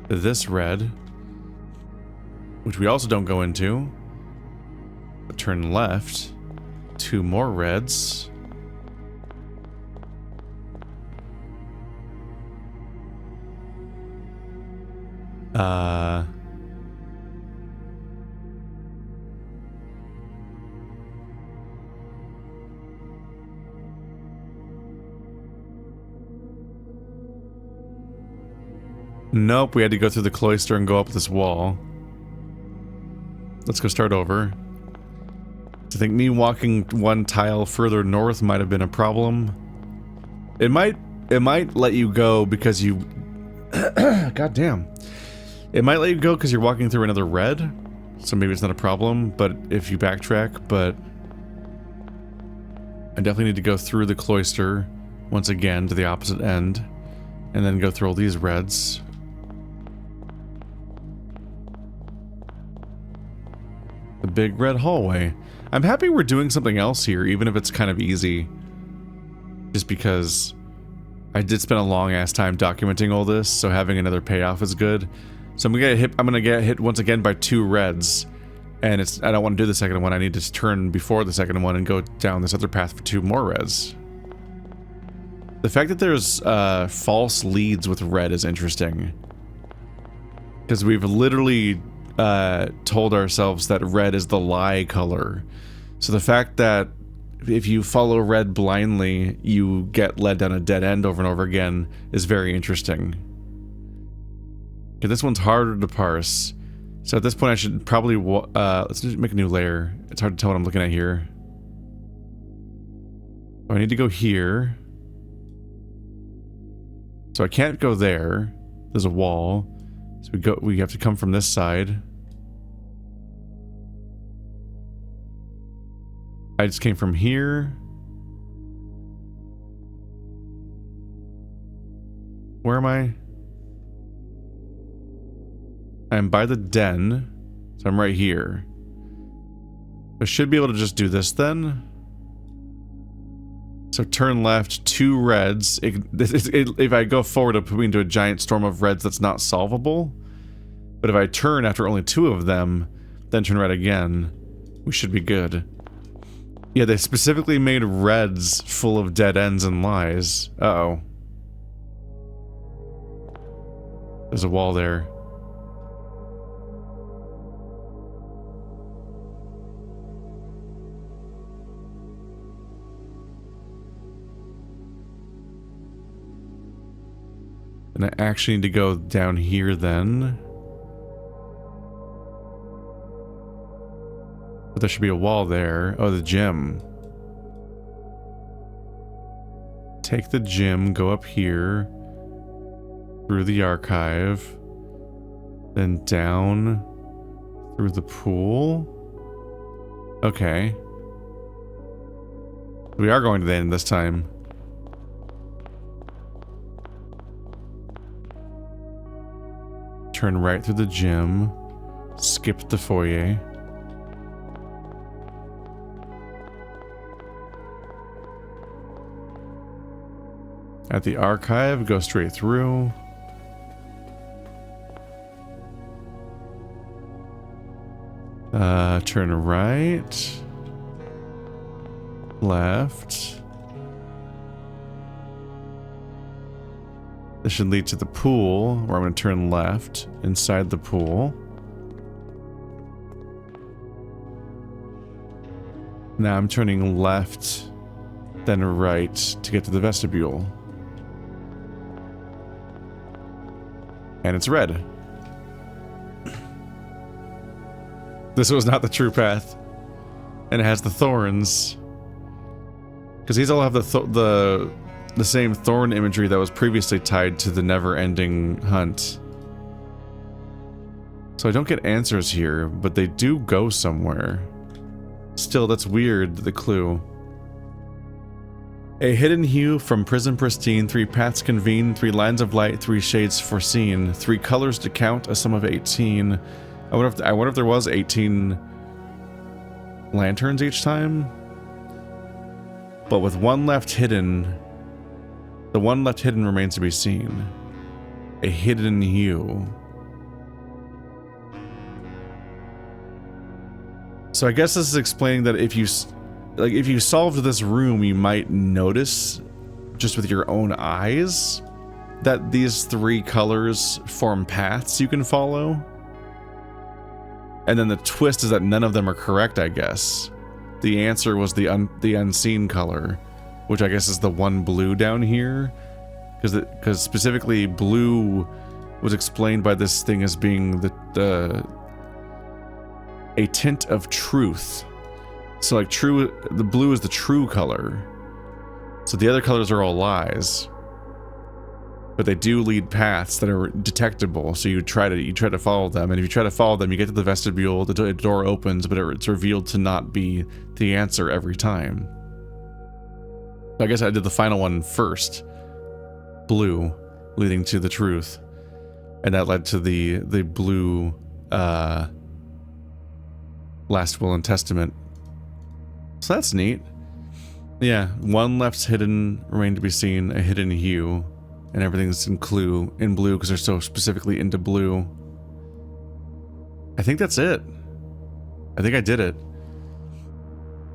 This red, which we also don't go into. But turn left. 2 more reds. Nope, we had to go through the cloister and go up this wall. Let's go start over. I think me walking 1 tile further north might have been a problem. It might let you go because you... God damn. It might let you go because you're walking through another red. So maybe it's not a problem, but if you backtrack, but... I definitely need to go through the cloister once again to the opposite end. And then go through all these reds. The big red hallway. I'm happy we're doing something else here, even if it's kind of easy. Just because I did spend a long ass time documenting all this, so having another payoff is good. So I'm gonna get hit once again by 2 reds. And I don't want to do the second one, I need to turn before the second one and go down this other path for 2 more reds. The fact that there's false leads with red is interesting. Because we've literally told ourselves that red is the lie color. So the fact that if you follow red blindly, you get led down a dead end over and over again is very interesting. Okay, this one's harder to parse. So at this point I should probably, let's just make a new layer. It's hard to tell what I'm looking at here. I need to go here. So I can't go there. There's a wall. So we have to come from this side. I just came from here. Where am I? I'm by the den. So I'm right here. I should be able to just do this then. So turn left, 2 reds. If I go forward, it'll put me into a giant storm of reds that's not solvable. But if I turn after only 2 of them, then turn right again, we should be good. Yeah, they specifically made reds full of dead ends and lies. Uh-oh. There's a wall there. And I actually need to go down here then. But there should be a wall there. Oh, the gym. Take the gym, go up here. Through the archive. Then down. Through the pool. Okay. We are going to the end this time. Turn right through the gym. Skip the foyer. At the archive, go straight through. Turn right. Left. This should lead to the pool, where I'm going to turn left inside the pool. Now I'm turning left, then right to get to the vestibule. And it's red. This was not the true path. And it has the thorns. Because these all have the same thorn imagery that was previously tied to the never-ending hunt. So I don't get answers here, but they do go somewhere. Still, that's weird, the clue. A hidden hue from prism pristine, 3 paths convene, 3 lines of light, 3 shades foreseen, 3 colors to count, a sum of 18. I wonder if there was 18 lanterns each time? But with one left hidden, the one left hidden remains to be seen. A hidden hue. So I guess this is explaining that if you solved this room, you might notice just with your own eyes that these 3 colors form paths you can follow. And then the twist is that none of them are correct, I guess. The answer was the unseen color, which I guess is the one blue down here. Because specifically blue was explained by this thing as being a tint of truth. So like the blue is the true color. So the other colors are all lies. But they do lead paths that are detectable, so you try to follow them, and if you try to follow them, you get to the vestibule, the door opens, but it's revealed to not be the answer every time. So I guess I did the final one first. Blue, leading to the truth. And that led to the blue last will and testament. So that's neat. Yeah, one left's hidden, remain to be seen, a hidden hue. And everything's in blue because they're so specifically into blue. I think that's it. I think I did it.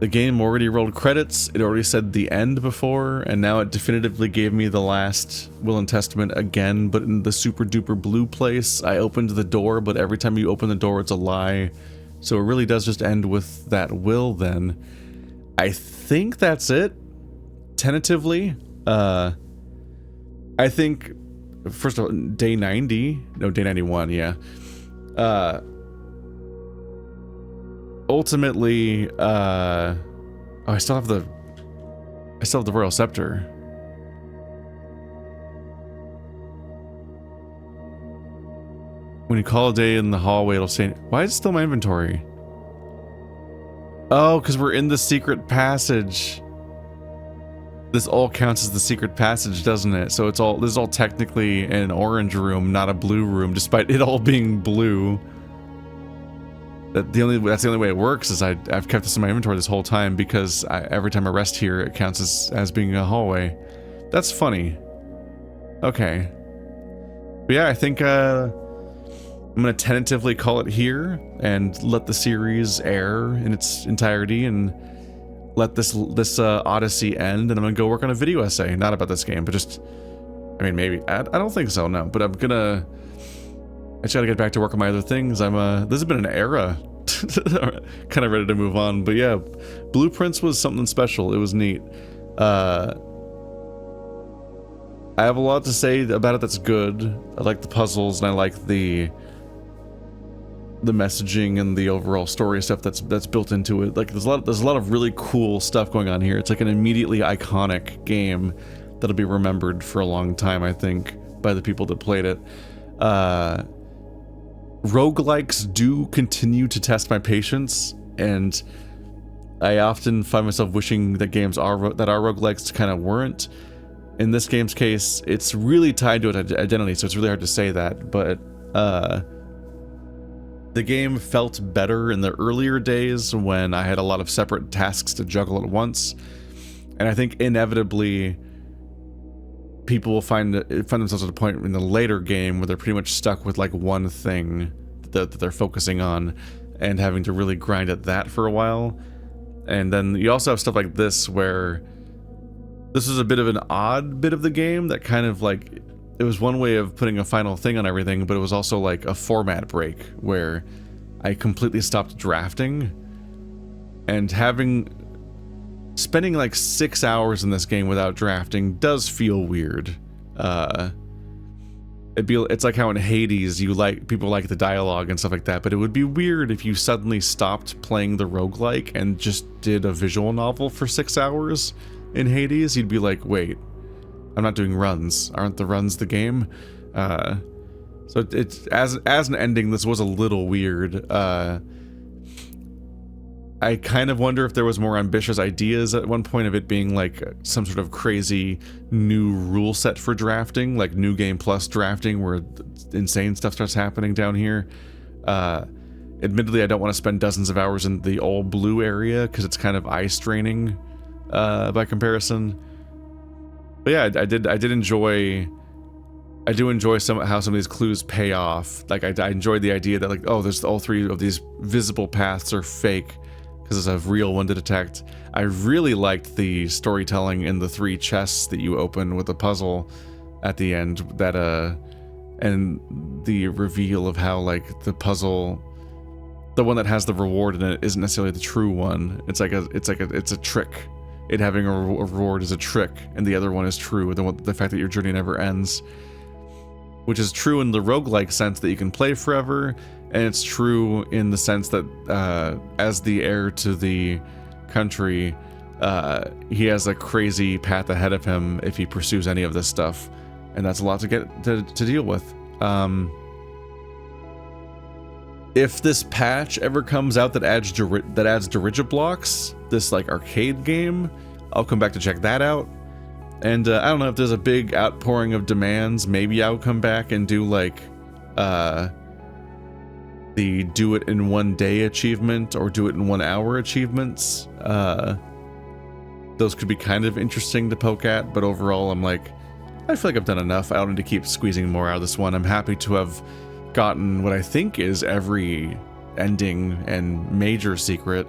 The game already rolled credits. It already said the end before, and now it definitively gave me the last will and testament again, but in the super duper blue place. I opened the door, but every time you open the door, it's a lie. So it really does just end with that will then. I think that's it. Tentatively. I think, first of all, day 90, no, day 91, yeah. Ultimately, oh, I still have the Royal Scepter. When you call a day in the hallway, it'll say, why is it still in my inventory? Oh, because we're in the secret passage. This all counts as the secret passage, doesn't it? So this is all technically an orange room, not a blue room, despite it all being blue. That's the only way it works is I've kept this in my inventory this whole time because every time I rest here, it counts as being a hallway. That's funny. Okay. But yeah, I think I'm gonna tentatively call it here and let the series air in its entirety and let this Odyssey end, and I'm gonna go work on a video essay, not about this game, but just, I mean, maybe, I don't think so, no, but I just gotta get back to work on my other things. this has been an era, kind of ready to move on, but yeah, Blueprints was something special, it was neat. I have a lot to say about it that's good. I like the puzzles, and I like the messaging and the overall story stuff that's built into it. Like there's a lot of really cool stuff going on here. It's like an immediately iconic game that'll be remembered for a long time, I think, by the people that played it. Roguelikes do continue to test my patience, and I often find myself wishing that games are roguelikes kind of weren't. In this game's case, it's really tied to its identity, so it's really hard to say that, but the game felt better in the earlier days when I had a lot of separate tasks to juggle at once. And I think inevitably people will find themselves at a point in the later game where they're pretty much stuck with like one thing that they're focusing on and having to really grind at that for a while. And then you also have stuff like this where this is a bit of an odd bit of the game that kind of like, it was one way of putting a final thing on everything, but it was also like a format break where I completely stopped drafting, and spending like 6 hours in this game without drafting does feel weird. It's like how in Hades people like the dialogue and stuff like that, but it would be weird if you suddenly stopped playing the roguelike and just did a visual novel for 6 hours in Hades. You'd be like, wait, I'm not doing runs. Aren't the runs the game? So it's as an ending, this was a little weird. I I kind of wonder if there was more ambitious ideas at one point of it being like some sort of crazy new rule set for drafting, like New Game Plus drafting, where insane stuff starts happening down here. Admittedly, I don't want to spend dozens of hours in the all blue area because it's kind of eye straining by comparison. But yeah, I do enjoy how some of these clues pay off. Like I enjoyed the idea that like, oh, there's all three of these visible paths are fake because there's a real one to detect. I really liked the storytelling in the 3 chests that you open with the puzzle at the end, that and the reveal of how like the puzzle, the one that has the reward in it, isn't necessarily the true one. It's a trick. It having a reward is a trick, and the other one is true. The fact that your journey never ends, which is true in the roguelike sense that you can play forever, and it's true in the sense that as the heir to the country, he has a crazy path ahead of him if he pursues any of this stuff, and that's a lot to get to deal with. If this patch ever comes out that adds Dirigiblocks, this like arcade game, I'll come back to check that out. And I don't know if there's a big outpouring of demands, maybe I'll come back and do like the do it in 1 day achievement or do it in 1 hour achievements. Those could be kind of interesting to poke at, but overall I'm like, I feel like I've done enough. I don't need to keep squeezing more out of this one. I'm happy to have gotten what I think is every ending and major secret.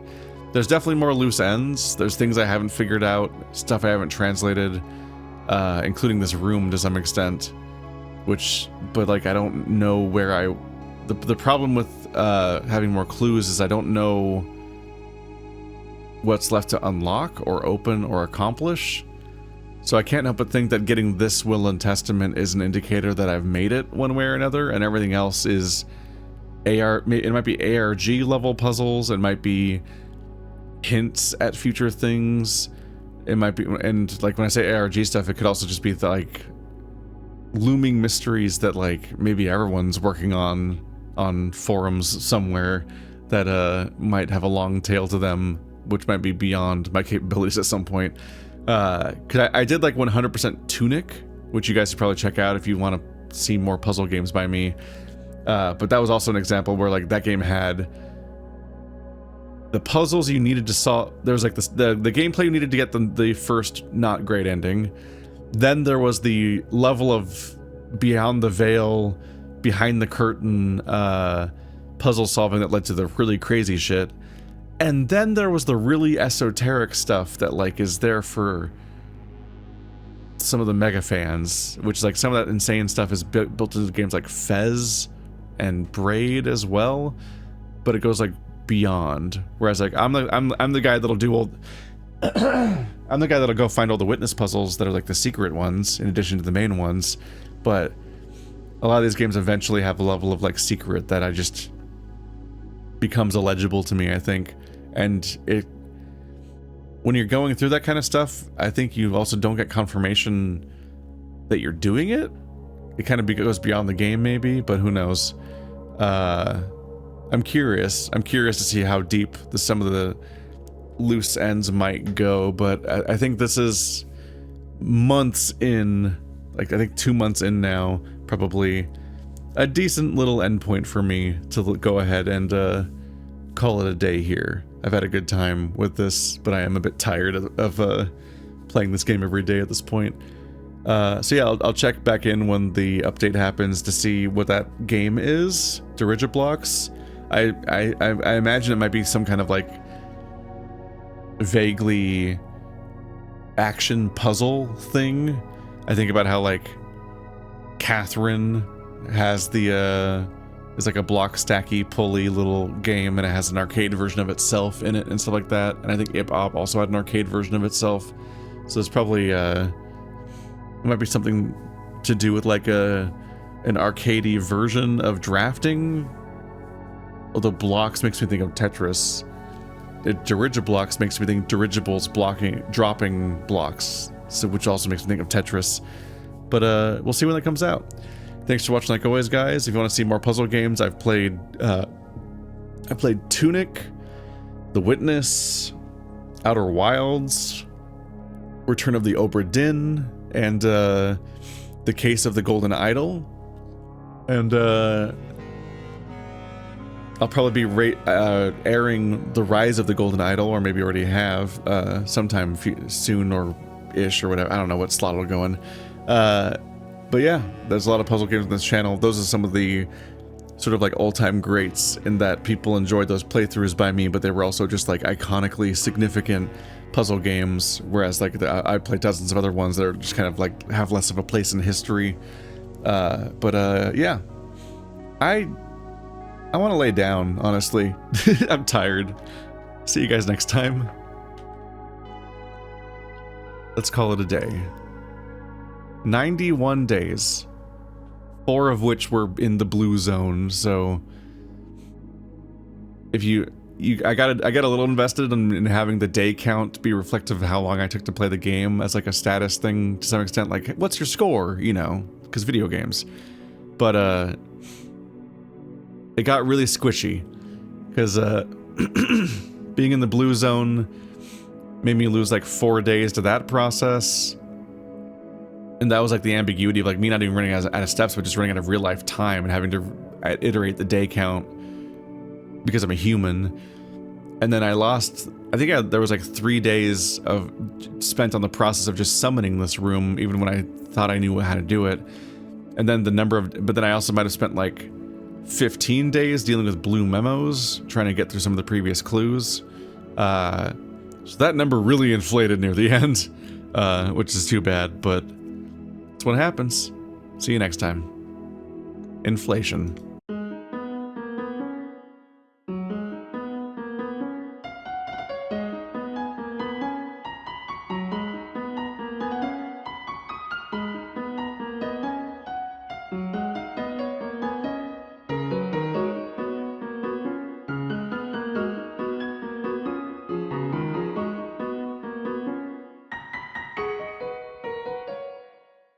There's definitely more loose ends. There's things I haven't figured out, stuff I haven't translated, including this room to some extent, but like I don't know where the problem with having more clues is I don't know what's left to unlock or open or accomplish. So I can't help but think that getting this Will and Testament is an indicator that I've made it one way or another, and everything else is it might be ARG level puzzles, it might be hints at future things, it might be, and like when I say ARG stuff, it could also just be like looming mysteries that like maybe everyone's working on forums somewhere that might have a long tail to them, which might be beyond my capabilities at some point. Cause I did like 100% Tunic, which you guys should probably check out if you want to see more puzzle games by me. But that was also an example where like that game had the puzzles you needed to solve. There was like the gameplay you needed to get the first not great ending. Then there was the level of beyond the veil, behind the curtain puzzle solving that led to the really crazy shit. And then there was the really esoteric stuff that like is there for some of the mega fans, which is like some of that insane stuff is built into games like Fez and Braid as well, but it goes like beyond. Whereas like I'm the guy that'll do all I'm the guy that'll go find all the witness puzzles that are like the secret ones in addition to the main ones, but a lot of these games eventually have a level of like secret that I just becomes illegible to me, I think. And when you're going through that kind of stuff, I think you also don't get confirmation that you're doing it. It kind of goes beyond the game maybe, but who knows. I'm curious to see how deep some of the loose ends might go, but I think this is months in, like I think 2 months in now, probably a decent little endpoint for me to go ahead and call it a day here. I've had a good time with this, but I am a bit tired of playing this game every day at this point. So yeah, I'll check back in when the update happens to see what that game is. Dirigiblocks. I imagine it might be some kind of like vaguely action puzzle thing. I think about how like Catherine has is like a block stacky pulley little game, and it has an arcade version of itself in it and stuff like that. And I think Ip-Op also had an arcade version of itself. So it's probably it might be something to do with like an arcadey version of drafting. Although blocks makes me think of Tetris. Dirigiblocks makes me think dirigibles dropping blocks, so which also makes me think of Tetris. But we'll see when that comes out. Thanks for watching like always, guys. If you want to see more puzzle games, I played Tunic, The Witness, Outer Wilds, Return of the Obra Dinn, and The Case of the Golden Idol. And I'll probably be airing The Rise of the Golden Idol, or maybe already have, sometime soon or ish or whatever. I don't know what slot it'll go in. But yeah, there's a lot of puzzle games on this channel. Those are some of the sort of like all-time greats in that people enjoyed those playthroughs by me, but they were also just like iconically significant puzzle games, whereas like I played dozens of other ones that are just kind of like have less of a place in history. Yeah, I want to lay down, honestly. I'm tired. See you guys next time. Let's call it a day. 91 days. 4 of which were in the blue zone, so if I got a little invested in having the day count be reflective of how long I took to play the game as like a status thing to some extent, like what's your score, you know, because video games. But it got really squishy because being in the blue zone made me lose like 4 days to that process. And that was like the ambiguity of like me not even running out of steps, but just running out of real life time and having to iterate the day count because I'm a human. And then I lost, I think there was like 3 days of spent on the process of just summoning this room, even when I thought I knew how to do it. And then but then I also might have spent like 15 days dealing with blue memos, trying to get through some of the previous clues. So that number really inflated near the end, which is too bad, but that's what happens. See you next time. Inflation.